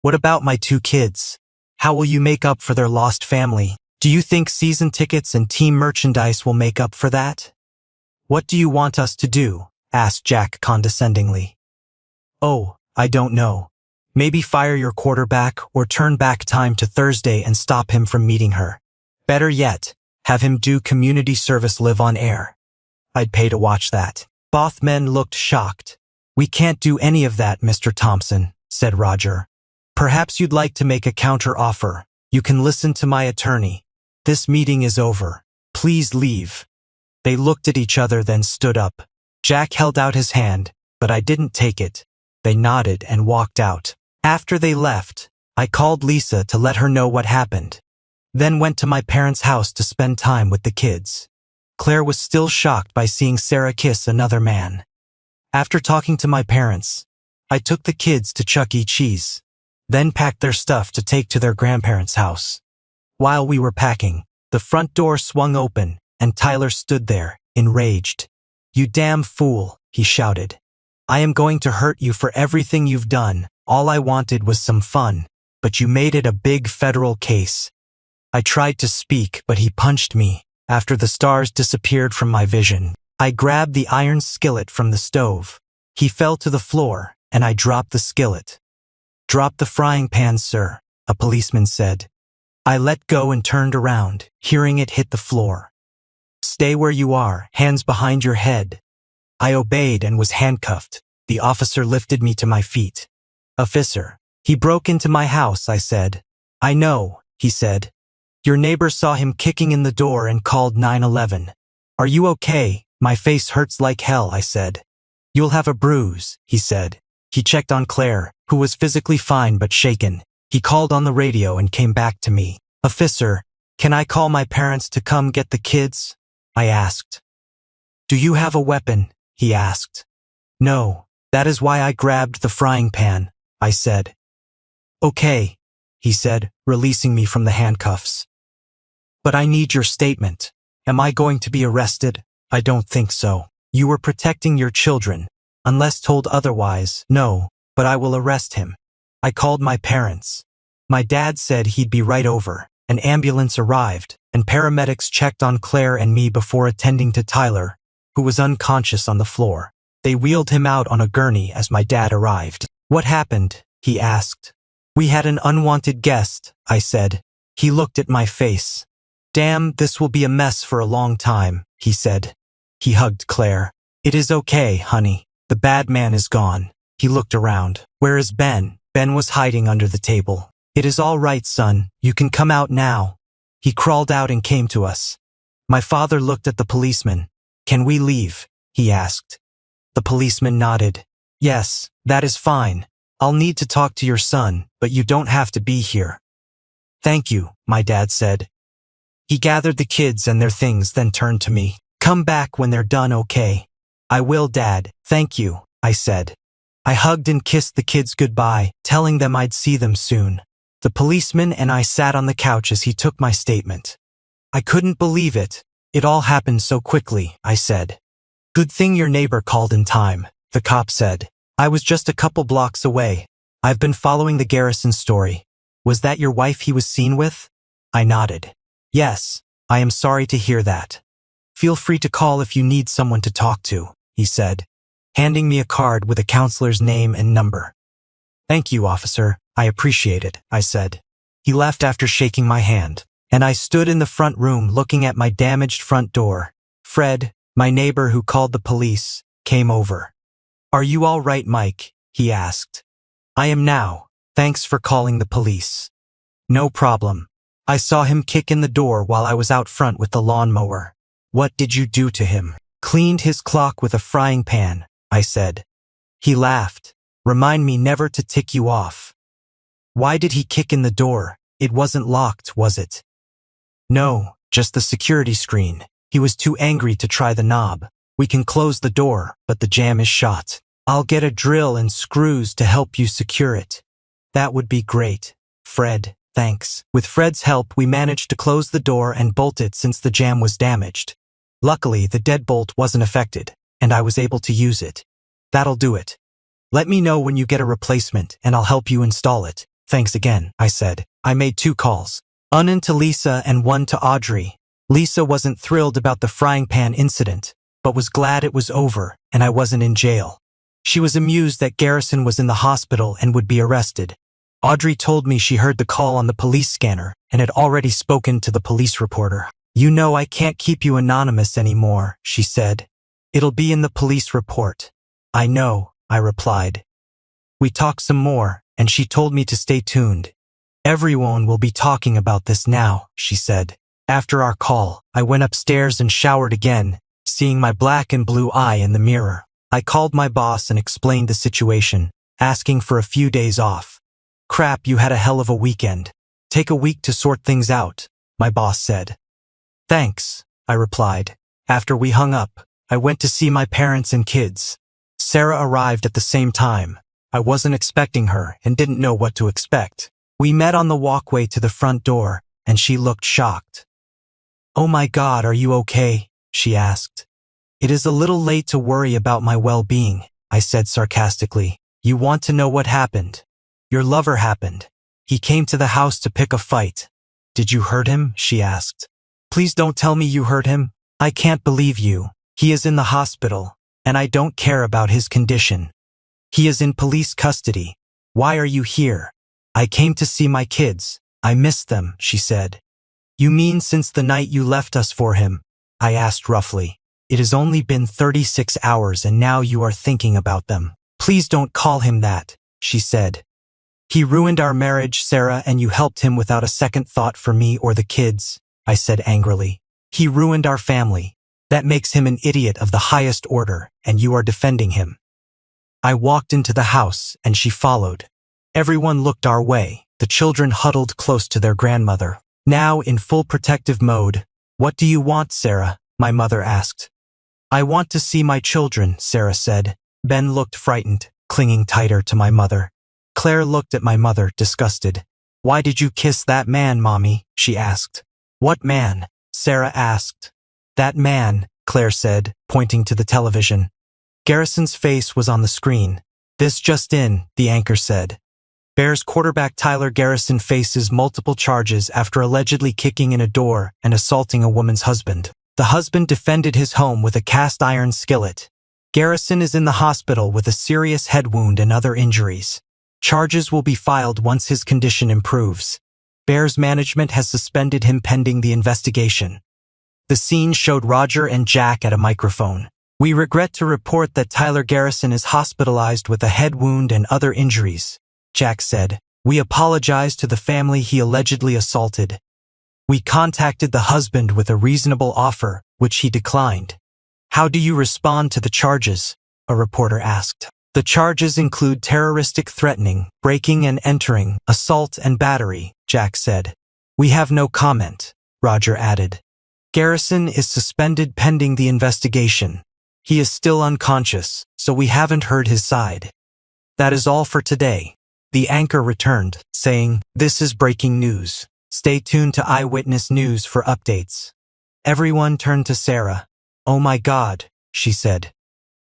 What about my two kids? How will you make up for their lost family? Do you think season tickets and team merchandise will make up for that? What do you want us to do? Asked Jack condescendingly. Oh, I don't know. Maybe fire your quarterback or turn back time to Thursday and stop him from meeting her. Better yet, have him do community service live on air. I'd pay to watch that. Both men looked shocked. We can't do any of that, Mr. Thompson, said Roger. Perhaps you'd like to make a counter offer. You can listen to my attorney. This meeting is over. Please leave. They looked at each other, then stood up. Jack held out his hand, but I didn't take it. They nodded and walked out. After they left, I called Lisa to let her know what happened. Then went to my parents' house to spend time with the kids. Claire was still shocked by seeing Sarah kiss another man. After talking to my parents, I took the kids to Chuck E. Cheese, then packed their stuff to take to their grandparents' house. While we were packing, the front door swung open, and Tyler stood there, enraged. You damn fool, he shouted. I am going to hurt you for everything you've done. All I wanted was some fun, but you made it a big federal case. I tried to speak, but he punched me. After the stars disappeared from my vision, I grabbed the iron skillet from the stove. He fell to the floor, and I dropped the skillet. Drop the frying pan, sir, a policeman said. I let go and turned around, hearing it hit the floor. Stay where you are, hands behind your head. I obeyed and was handcuffed. The officer lifted me to my feet. Officer, he broke into my house, I said. I know, he said. Your neighbor saw him kicking in the door and called 911. Are you okay? My face hurts like hell, I said. You'll have a bruise, he said. He checked on Claire, who was physically fine but shaken. He called on the radio and came back to me. Officer, can I call my parents to come get the kids? I asked. Do you have a weapon? He asked. No, that is why I grabbed the frying pan, I said. Okay, he said, releasing me from the handcuffs. But I need your statement. Am I going to be arrested? I don't think so. You were protecting your children. Unless told otherwise, no, but I will arrest him. I called my parents. My dad said he'd be right over. An ambulance arrived, and paramedics checked on Claire and me before attending to Tyler, who was unconscious on the floor. They wheeled him out on a gurney as my dad arrived. "What happened?" he asked. "We had an unwanted guest," I said. He looked at my face. "Damn, this will be a mess for a long time," he said. He hugged Claire. "It is okay, honey. The bad man is gone." He looked around. "Where is Ben?" Ben was hiding under the table. "It is all right, son. You can come out now." He crawled out and came to us. My father looked at the policeman. "Can we leave?" he asked. The policeman nodded. "Yes, that is fine. I'll need to talk to your son, but you don't have to be here." "Thank you," my dad said. He gathered the kids and their things, then turned to me. "Come back when they're done, okay?" "I will, Dad. Thank you," I said. I hugged and kissed the kids goodbye, telling them I'd see them soon. The policeman and I sat on the couch as he took my statement. "I couldn't believe it. It all happened so quickly," I said. "Good thing your neighbor called in time," the cop said. "I was just a couple blocks away. I've been following the Garrison story. Was that your wife he was seen with?" I nodded. "Yes, I am sorry to hear that. Feel free to call if you need someone to talk to," he said, handing me a card with a counselor's name and number. "Thank you, officer. I appreciate it," I said. He left after shaking my hand, and I stood in the front room looking at my damaged front door. Fred, my neighbor who called the police, came over. "Are you all right, Mike?" he asked. "I am now. Thanks for calling the police." "No problem." I saw him kick in the door while I was out front with the lawnmower. "What did you do to him?" "Cleaned his clock with a frying pan," I said. He laughed. "Remind me never to tick you off." "Why did he kick in the door? It wasn't locked, was it?" "No, just the security screen. He was too angry to try the knob. We can close the door, but the jamb is shot. I'll get a drill and screws to help you secure it." "That would be great, Fred, thanks." With Fred's help, we managed to close the door and bolt it since the jamb was damaged. Luckily, the deadbolt wasn't affected, and I was able to use it. "That'll do it. Let me know when you get a replacement, and I'll help you install it." "Thanks again," I said. I made 2 calls. One to Lisa and one to Audrey. Lisa wasn't thrilled about the frying pan incident, but was glad it was over and I wasn't in jail. She was amused that Garrison was in the hospital and would be arrested. Audrey told me she heard the call on the police scanner and had already spoken to the police reporter. "You know I can't keep you anonymous anymore," she said. "It'll be in the police report." "I know," I replied. We talked some more, and she told me to stay tuned. "Everyone will be talking about this now," she said. After our call, I went upstairs and showered again, seeing my black and blue eye in the mirror. I called my boss and explained the situation, asking for a few days off. "Crap, you had a hell of a weekend. Take a week to sort things out," my boss said. "Thanks," I replied. After we hung up, I went to see my parents and kids. Sarah arrived at the same time. I wasn't expecting her and didn't know what to expect. We met on the walkway to the front door, and she looked shocked. "Oh my God, are you okay?" she asked. "It is a little late to worry about my well-being," I said sarcastically. "You want to know what happened? Your lover happened. He came to the house to pick a fight." "Did you hurt him?" she asked. "Please don't tell me you hurt him. I can't believe you. He is in the hospital, and I don't care about his condition. He is in police custody. Why are you here?" "I came to see my kids. I missed them," she said. "You mean since the night you left us for him?" I asked roughly. "It has only been 36 hours and now you are thinking about them." "Please don't call him that," she said. "He ruined our marriage, Sarah, and you helped him without a second thought for me or the kids," I said angrily. "He ruined our family. That makes him an idiot of the highest order, and you are defending him." I walked into the house and she followed. Everyone looked our way, the children huddled close to their grandmother. Now in full protective mode. "What do you want, Sarah?" my mother asked. "I want to see my children," Sarah said. Ben looked frightened, clinging tighter to my mother. Claire looked at my mother, disgusted. "Why did you kiss that man, Mommy?" she asked. "What man?" Sarah asked. "That man," Claire said, pointing to the television. Garrison's face was on the screen. "This just in," the anchor said. Bears quarterback Tyler Garrison faces multiple charges after allegedly kicking in a door and assaulting a woman's husband. The husband defended his home with a cast iron skillet. Garrison is in the hospital with a serious head wound and other injuries. Charges will be filed once his condition improves. Bears management has suspended him pending the investigation. The scene showed Roger and Jack at a microphone. We regret to report that Tyler Garrison is hospitalized with a head wound and other injuries, Jack said. We apologize to the family he allegedly assaulted. We contacted the husband with a reasonable offer, which he declined. How do you respond to the charges? A reporter asked. The charges include terroristic threatening, breaking and entering, assault and battery, Jack said. We have no comment, Roger added. Garrison is suspended pending the investigation. He is still unconscious, so we haven't heard his side. That is all for today. The anchor returned, saying, "This is breaking news. Stay tuned to Eyewitness News for updates." Everyone turned to Sarah. "Oh my God," she said.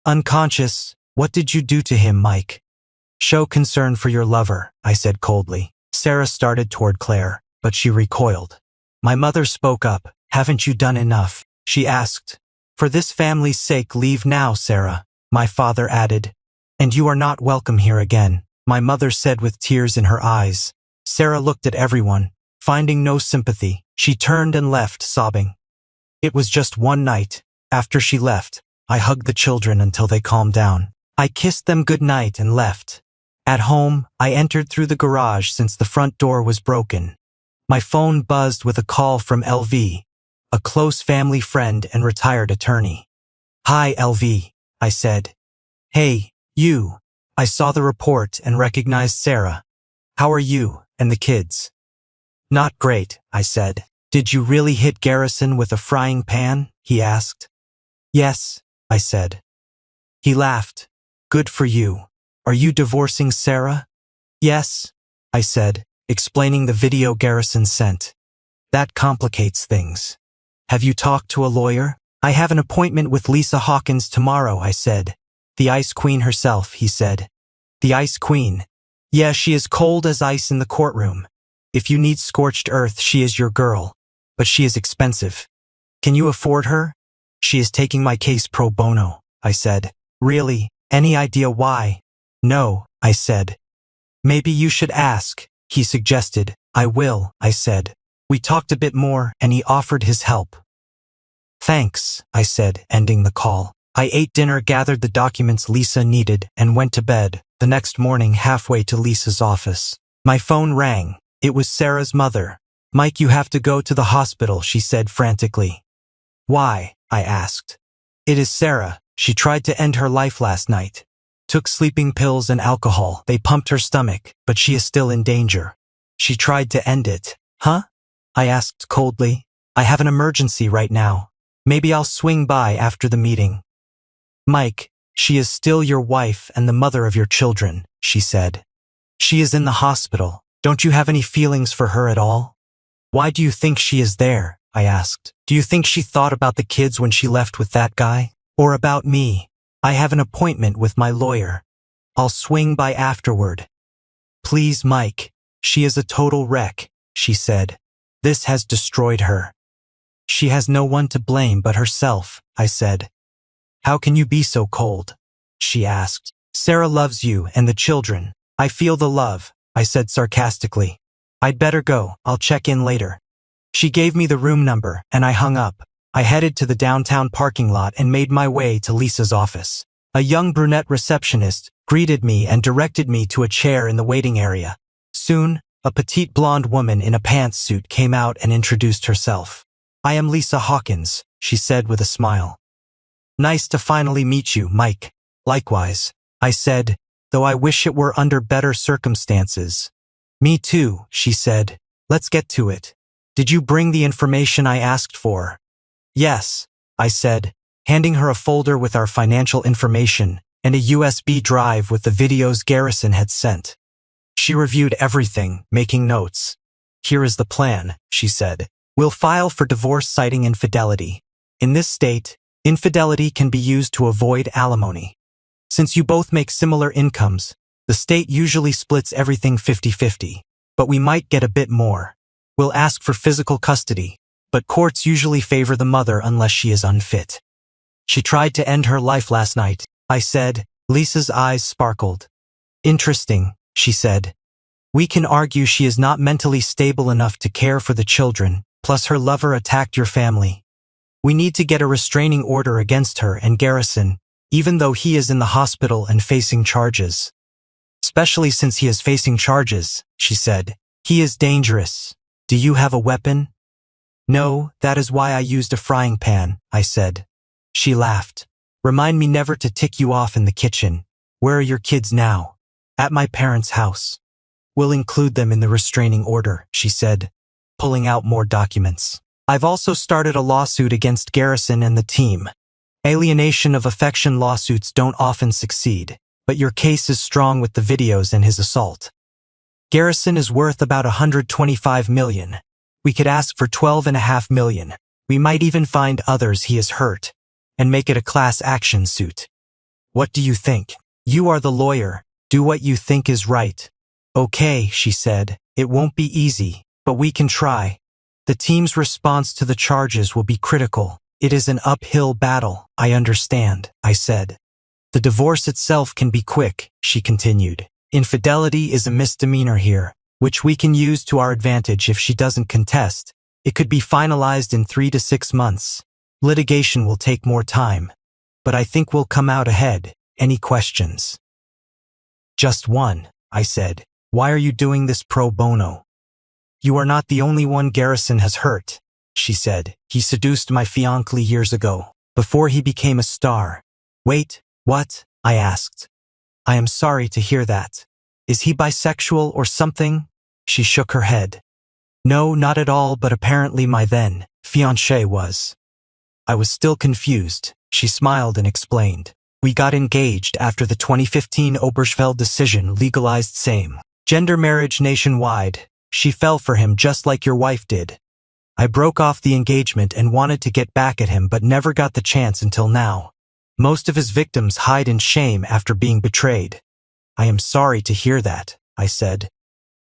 "Unconscious, what did you do to him, Mike?" "Show concern for your lover," I said coldly. Sarah started toward Claire, but she recoiled. My mother spoke up. "Haven't you done enough?" she asked. "For this family's sake, leave now, Sarah," my father added. "And you are not welcome here again," my mother said with tears in her eyes. Sarah looked at everyone. Finding no sympathy, she turned and left, sobbing. It was just one night. After she left, I hugged the children until they calmed down. I kissed them good night and left. At home, I entered through the garage since the front door was broken. My phone buzzed with a call from LV, a close family friend and retired attorney. "Hi, LV," I said. "Hey, you." I saw the report and recognized Sarah. "How are you and the kids?" "Not great," I said. "Did you really hit Garrison with a frying pan?" he asked. "Yes," I said. He laughed. "Good for you. Are you divorcing Sarah?" "Yes," I said, explaining the video Garrison sent. "That complicates things. Have you talked to a lawyer?" "I have an appointment with Lisa Hawkins tomorrow," I said. "The Ice Queen herself," he said. "The Ice Queen?" "Yeah, she is cold as ice in the courtroom. If you need scorched earth, she is your girl. But she is expensive. Can you afford her?" "She is taking my case pro bono," I said. "Really? Any idea why?" "No," I said. "Maybe you should ask," he suggested. "I will," I said. We talked a bit more, and he offered his help. "Thanks," I said, ending the call. I ate dinner, gathered the documents Lisa needed, and went to bed. The next morning, halfway to Lisa's office, my phone rang. It was Sarah's mother. "Mike, you have to go to the hospital," she said frantically. "Why?" I asked. "It is Sarah. She tried to end her life last night. Took sleeping pills and alcohol. They pumped her stomach, but she is still in danger." "She tried to end it." "Huh?" I asked coldly. "I have an emergency right now. Maybe I'll swing by after the meeting." "Mike, she is still your wife and the mother of your children," she said. "She is in the hospital. Don't you have any feelings for her at all?" "Why do you think she is there?" I asked. "Do you think she thought about the kids when she left with that guy? Or about me? I have an appointment with my lawyer. I'll swing by afterward." "Please, Mike. She is a total wreck," she said. "This has destroyed her." "She has no one to blame but herself," I said. "How can you be so cold?" she asked. "Sarah loves you and the children. I feel the love," I said sarcastically. "I'd better go. I'll check in later." She gave me the room number, and I hung up. I headed to the downtown parking lot and made my way to Lisa's office. A young brunette receptionist greeted me and directed me to a chair in the waiting area. Soon, a petite blonde woman in a pantsuit came out and introduced herself. "I am Lisa Hawkins," she said with a smile. "Nice to finally meet you, Mike." "Likewise," I said, though I wish it were under better circumstances. "Me too," she said. "Let's get to it. Did you bring the information I asked for?" "Yes," I said, handing her a folder with our financial information and a USB drive with the videos Garrison had sent. She reviewed everything, making notes. "Here is the plan," she said. "We'll file for divorce citing infidelity. In this state, infidelity can be used to avoid alimony. Since you both make similar incomes, The state usually splits everything 50-50, but we might get a bit more. We'll ask for physical custody, but courts usually favor the mother unless she is unfit. She tried to end her life last night, I said. Lisa's eyes sparkled. Interesting, she said. We can argue she is not mentally stable enough to care for the children, plus her lover attacked your family. We need to get a restraining order against her and Garrison, even though he is in the hospital and facing charges. Especially since he is facing charges, she said. He is dangerous. Do you have a weapon? No, that is why I used a frying pan, I said. She laughed. Remind me never to tick you off in the kitchen. Where are your kids now? At my parents' house. We'll include them in the restraining order, she said, pulling out more documents. I've also started a lawsuit against Garrison and the team. Alienation of affection lawsuits don't often succeed, but your case is strong with the videos and his assault. Garrison is worth about $125 million. We could ask for $12.5 million. We might even find others he has hurt, and make it a class action suit. What do you think? You are the lawyer. Do what you think is right. Okay, she said. It won't be easy, but we can try. The team's response to the charges will be critical. It is an uphill battle, I understand, I said. The divorce itself can be quick, she continued. Infidelity is a misdemeanor here, which we can use to our advantage if she doesn't contest. It could be finalized in 3 to 6 months. Litigation will take more time, but I think we'll come out ahead. Any questions? Just one, I said. Why are you doing this pro bono? You are not the only one Garrison has hurt, she said. He seduced my fiancée years ago, before he became a star. Wait, what? I asked. I am sorry to hear that. Is he bisexual or something? She shook her head. No, not at all, but apparently my then fiancé was. I was still confused. She smiled and explained. We got engaged after the 2015 Obergefell decision legalized same-gender marriage nationwide. She fell for him just like your wife did. I broke off the engagement and wanted to get back at him but never got the chance until now. Most of his victims hide in shame after being betrayed. I am sorry to hear that, I said.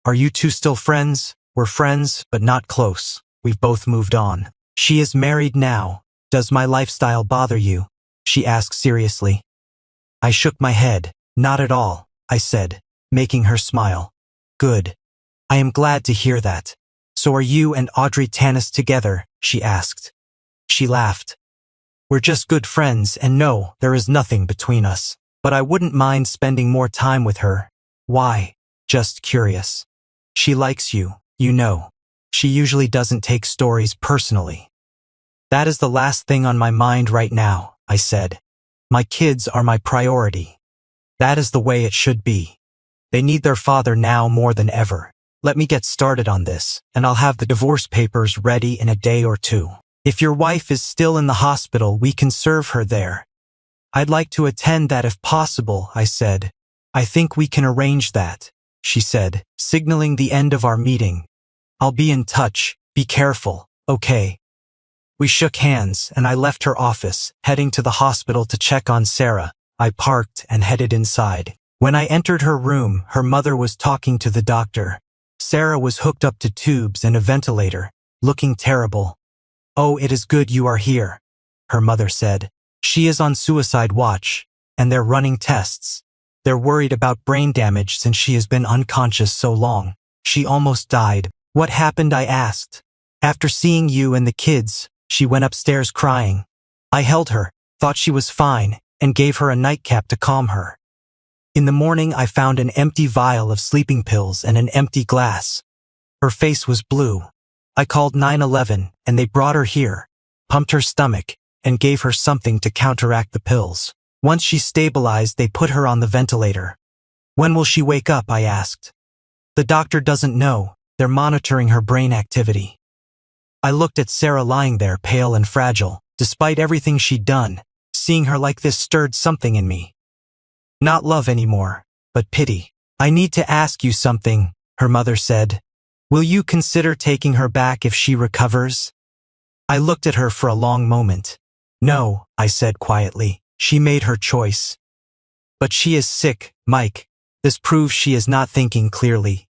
Are you two still friends? We're friends, but not close. We've both moved on. She is married now. Does my lifestyle bother you? She asked seriously. I shook my head. Not at all, I said, making her smile. Good. I am glad to hear that. So are you and Audrey Tanis together? She asked. She laughed. We're just good friends and no, there is nothing between us. But I wouldn't mind spending more time with her. Why? Just curious. She likes you, you know. She usually doesn't take stories personally. That is the last thing on my mind right now, I said. My kids are my priority. That is the way it should be. They need their father now more than ever. Let me get started on this, and I'll have the divorce papers ready in a day or two. If your wife is still in the hospital, we can serve her there. I'd like to attend that if possible, I said. I think we can arrange that, she said, signaling the end of our meeting. I'll be in touch. Be careful, okay? We shook hands, and I left her office, heading to the hospital to check on Sarah. I parked and headed inside. When I entered her room, her mother was talking to the doctor. Sarah was hooked up to tubes and a ventilator, looking terrible. Oh, it is good you are here, her mother said. She is on suicide watch, and they're running tests. They're worried about brain damage since she has been unconscious so long. She almost died. What happened? I asked. After seeing you and the kids, she went upstairs crying. I held her, thought she was fine, and gave her a nightcap to calm her. In the morning, I found an empty vial of sleeping pills and an empty glass. Her face was blue. I called 911, and they brought her here, pumped her stomach, and gave her something to counteract the pills. Once she stabilized, they put her on the ventilator. When will she wake up? I asked. The doctor doesn't know. They're monitoring her brain activity. I looked at Sarah lying there, pale and fragile. Despite everything she'd done, seeing her like this stirred something in me. Not love anymore, but pity. I need to ask you something, her mother said. Will you consider taking her back if she recovers? I looked at her for a long moment. No, I said quietly. She made her choice. But she is sick, Mike. This proves she is not thinking clearly.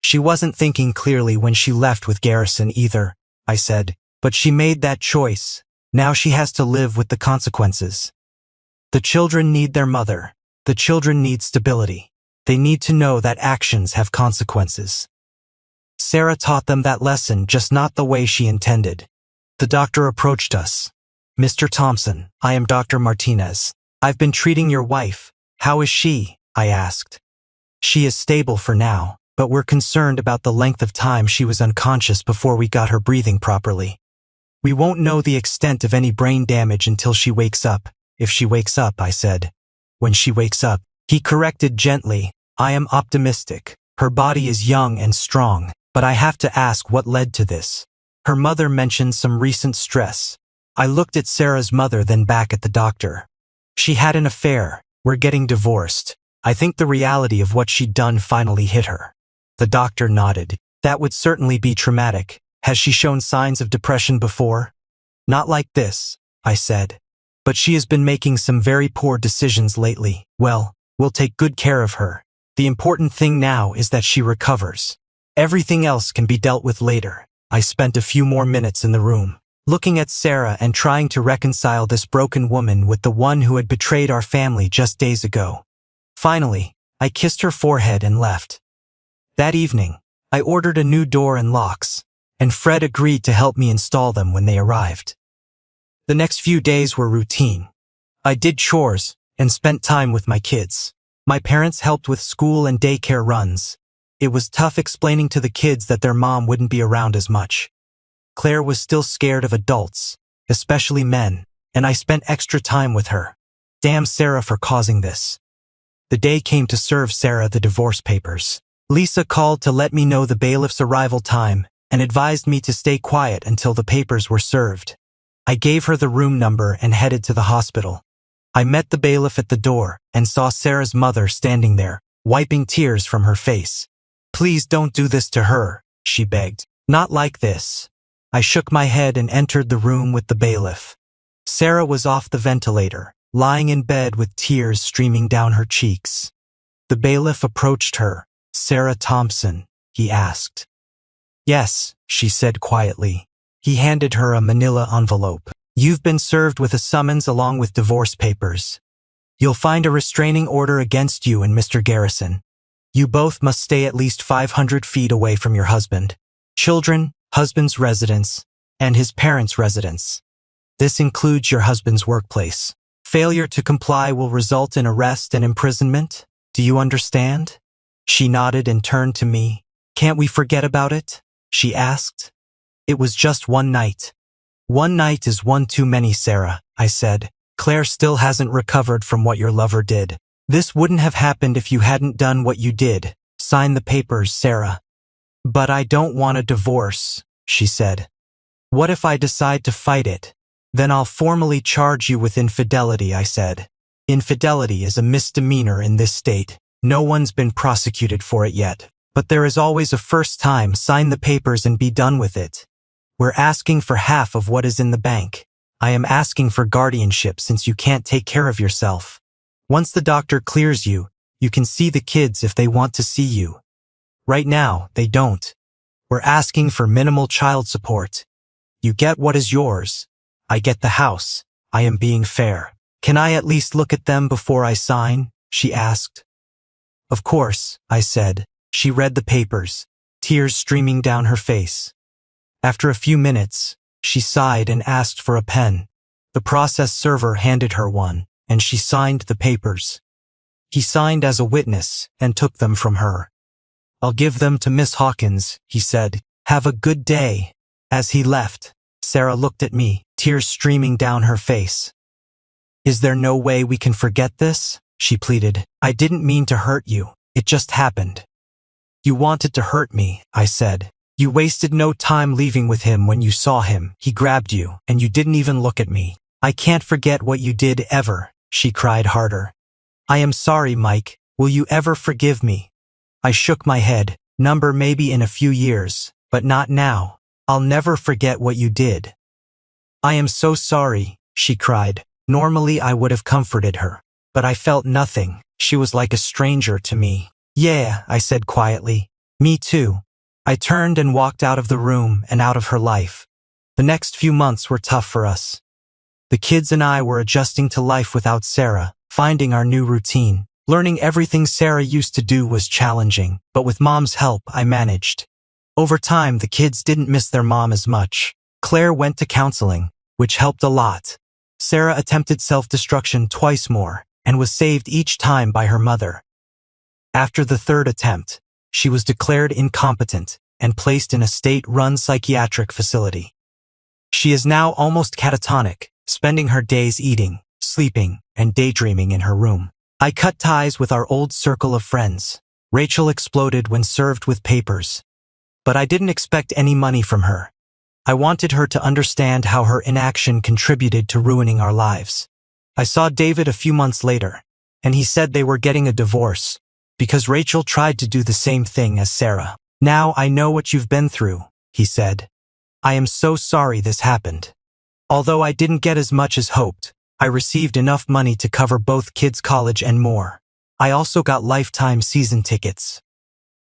She wasn't thinking clearly when she left with Garrison either, I said. But she made that choice. Now she has to live with the consequences. The children need their mother. The children need stability. They need to know that actions have consequences. Sarah taught them that lesson, just not the way she intended. The doctor approached us. Mr. Thompson, I am Dr. Martinez. I've been treating your wife. How is she? I asked. She is stable for now, but we're concerned about the length of time she was unconscious before we got her breathing properly. We won't know the extent of any brain damage until she wakes up. If she wakes up, I said. When she wakes up, he corrected gently. I am optimistic. Her body is young and strong, but I have to ask what led to this. Her mother mentioned some recent stress. I looked at Sarah's mother, then back at the doctor. She had an affair. We're getting divorced. I think the reality of what she'd done finally hit her. The doctor nodded. That would certainly be traumatic. Has she shown signs of depression before? Not like this, I said. But she has been making some very poor decisions lately. Well, we'll take good care of her. The important thing now is that she recovers. Everything else can be dealt with later. I spent a few more minutes in the room, looking at Sarah and trying to reconcile this broken woman with the one who had betrayed our family just days ago. Finally, I kissed her forehead and left. That evening, I ordered a new door and locks, and Fred agreed to help me install them when they arrived. The next few days were routine. I did chores and spent time with my kids. My parents helped with school and daycare runs. It was tough explaining to the kids that their mom wouldn't be around as much. Claire was still scared of adults, especially men, and I spent extra time with her. Damn Sarah for causing this. The day came to serve Sarah the divorce papers. Lisa called to let me know the bailiff's arrival time and advised me to stay quiet until the papers were served. I gave her the room number and headed to the hospital. I met the bailiff at the door and saw Sarah's mother standing there, wiping tears from her face. Please don't do this to her, she begged. Not like this. I shook my head and entered the room with the bailiff. Sarah was off the ventilator, lying in bed with tears streaming down her cheeks. The bailiff approached her. Sarah Thompson, he asked. Yes, she said quietly. He handed her a manila envelope. You've been served with a summons along with divorce papers. You'll find a restraining order against you and Mr. Garrison. You both must stay at least 500 feet away from your husband, children, husband's residence, and his parents' residence. This includes your husband's workplace. Failure to comply will result in arrest and imprisonment. Do you understand? She nodded and turned to me. Can't we forget about it? She asked. It was just one night. One night is one too many, Sarah, I said. Claire still hasn't recovered from what your lover did. This wouldn't have happened if you hadn't done what you did. Sign the papers, Sarah. But I don't want a divorce, she said. What if I decide to fight it? Then I'll formally charge you with infidelity, I said. Infidelity is a misdemeanor in this state. No one's been prosecuted for it yet. But there is always a first time. Sign the papers and be done with it. We're asking for half of what is in the bank. I am asking for guardianship since you can't take care of yourself. Once the doctor clears you, you can see the kids if they want to see you. Right now, they don't. We're asking for minimal child support. You get what is yours. I get the house. I am being fair. Can I at least look at them before I sign? She asked. Of course, I said. She read the papers, tears streaming down her face. After a few minutes, she sighed and asked for a pen. The process server handed her one, and she signed the papers. He signed as a witness and took them from her. I'll give them to Miss Hawkins, he said. Have a good day. As he left, Sarah looked at me, tears streaming down her face. Is there no way we can forget this? She pleaded. I didn't mean to hurt you. It just happened. You wanted to hurt me, I said. You wasted no time leaving with him when you saw him. He grabbed you, and you didn't even look at me. I can't forget what you did ever, she cried harder. I am sorry, Mike. Will you ever forgive me? I shook my head. Number maybe in a few years, but not now. I'll never forget what you did. I am so sorry, she cried. Normally I would have comforted her, but I felt nothing. She was like a stranger to me. Yeah, I said quietly. Me too. I turned and walked out of the room and out of her life. The next few months were tough for us. The kids and I were adjusting to life without Sarah, finding our new routine. Learning everything Sarah used to do was challenging, but with Mom's help, I managed. Over time, the kids didn't miss their mom as much. Claire went to counseling, which helped a lot. Sarah attempted self-destruction twice more, and was saved each time by her mother. After the third attempt, she was declared incompetent and placed in a state-run psychiatric facility. She is now almost catatonic, spending her days eating, sleeping, and daydreaming in her room. I cut ties with our old circle of friends. Rachel exploded when served with papers. But I didn't expect any money from her. I wanted her to understand how her inaction contributed to ruining our lives. I saw David a few months later, and he said they were getting a divorce, because Rachel tried to do the same thing as Sarah. Now I know what you've been through, he said. I am so sorry this happened. Although I didn't get as much as hoped, I received enough money to cover both kids' college and more. I also got lifetime season tickets.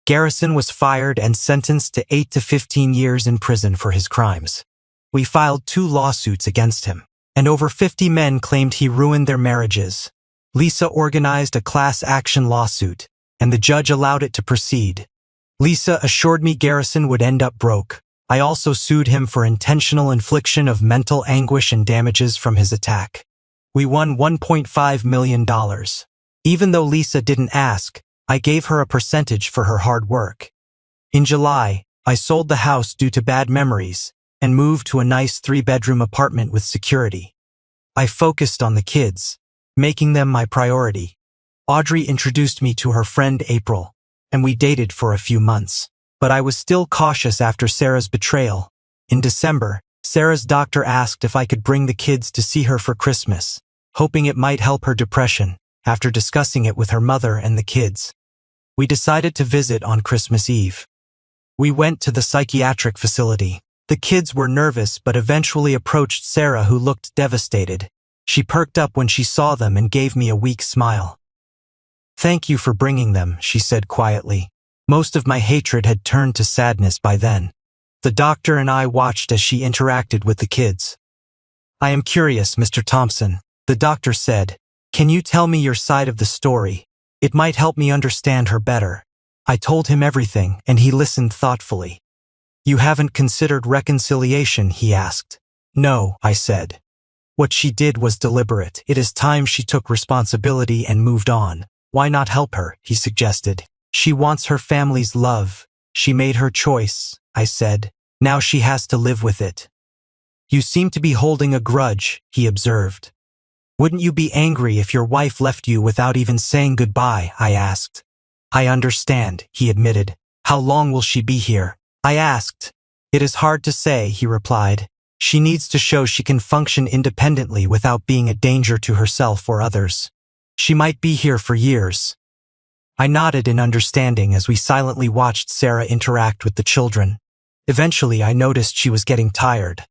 Garrison was fired and sentenced to 8 to 15 years in prison for his crimes. We filed 2 lawsuits against him, and over 50 men claimed he ruined their marriages. Lisa organized a class action lawsuit, and the judge allowed it to proceed. Lisa assured me Garrison would end up broke. I also sued him for intentional infliction of mental anguish and damages from his attack. We won $1.5 million. Even though Lisa didn't ask, I gave her a percentage for her hard work. In July, I sold the house due to bad memories and moved to a nice 3-bedroom apartment with security. I focused on the kids, making them my priority. Audrey introduced me to her friend April, and we dated for a few months. But I was still cautious after Sarah's betrayal. In December, Sarah's doctor asked if I could bring the kids to see her for Christmas, hoping it might help her depression. After discussing it with her mother and the kids, we decided to visit on Christmas Eve. We went to the psychiatric facility. The kids were nervous but eventually approached Sarah, who looked devastated. She perked up when she saw them and gave me a weak smile. "Thank you for bringing them," she said quietly. Most of my hatred had turned to sadness by then. The doctor and I watched as she interacted with the kids. "I am curious, Mr. Thompson," the doctor said. "Can you tell me your side of the story? It might help me understand her better." I told him everything, and he listened thoughtfully. "You haven't considered reconciliation?" he asked. "No," I said. "What she did was deliberate. It is time she took responsibility and moved on." "Why not help her?" he suggested. "She wants her family's love. She made her choice," I said. "Now she has to live with it." "You seem to be holding a grudge," he observed. "Wouldn't you be angry if your wife left you without even saying goodbye?" I asked. "I understand," he admitted. "How long will she be here?" I asked. "It is hard to say," he replied. "She needs to show she can function independently without being a danger to herself or others. She might be here for years." I nodded in understanding as we silently watched Sarah interact with the children. Eventually, I noticed she was getting tired.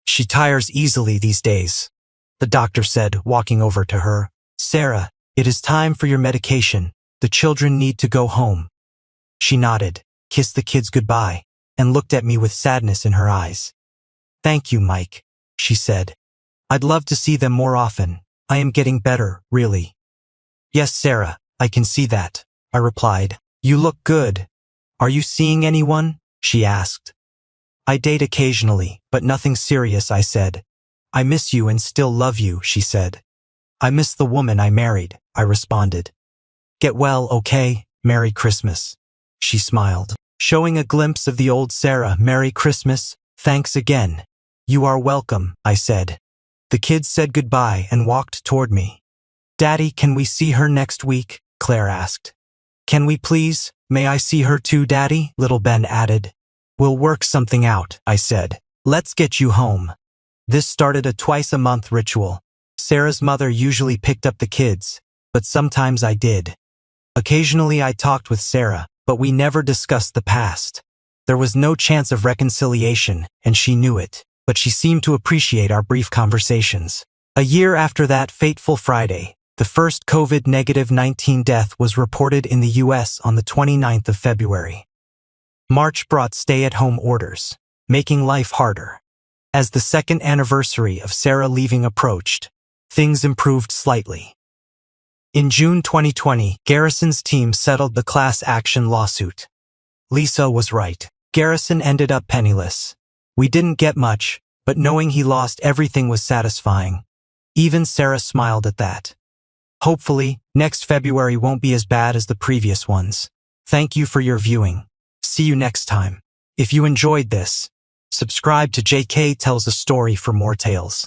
"She tires easily these days," the doctor said, walking over to her. "Sarah, it is time for your medication. The children need to go home." She nodded, kissed the kids goodbye, and looked at me with sadness in her eyes. "Thank you, Mike," she said. "I'd love to see them more often. I am getting better, really." "Yes, Sarah, I can see that," I replied. "You look good. Are you seeing anyone?" she asked. "I date occasionally, but nothing serious," I said. "I miss you and still love you," she said. "I miss the woman I married," I responded. "Get well, okay? Merry Christmas." She smiled, showing a glimpse of the old Sarah. "Merry Christmas. Thanks again." "You are welcome," I said. The kids said goodbye and walked toward me. "Daddy, can we see her next week?" Claire asked. "Can we please? May I see her too, Daddy?" little Ben added. "We'll work something out," I said. "Let's get you home." This started a twice-a-month ritual. Sarah's mother usually picked up the kids, but sometimes I did. Occasionally I talked with Sarah, but we never discussed the past. There was no chance of reconciliation, and she knew it, but she seemed to appreciate our brief conversations. A year after that fateful Friday, The first COVID-19 death was reported in the US on the 29th of February. March brought stay-at-home orders, making life harder. As the second anniversary of Sarah leaving approached, things improved slightly. In June 2020, Garrison's team settled the class action lawsuit. Lisa was right. Garrison ended up penniless. We didn't get much, but knowing he lost everything was satisfying. Even Sarah smiled at that. Hopefully, next February won't be as bad as the previous ones. Thank you for your viewing. See you next time. If you enjoyed this, subscribe to JK Tells a Story for more tales.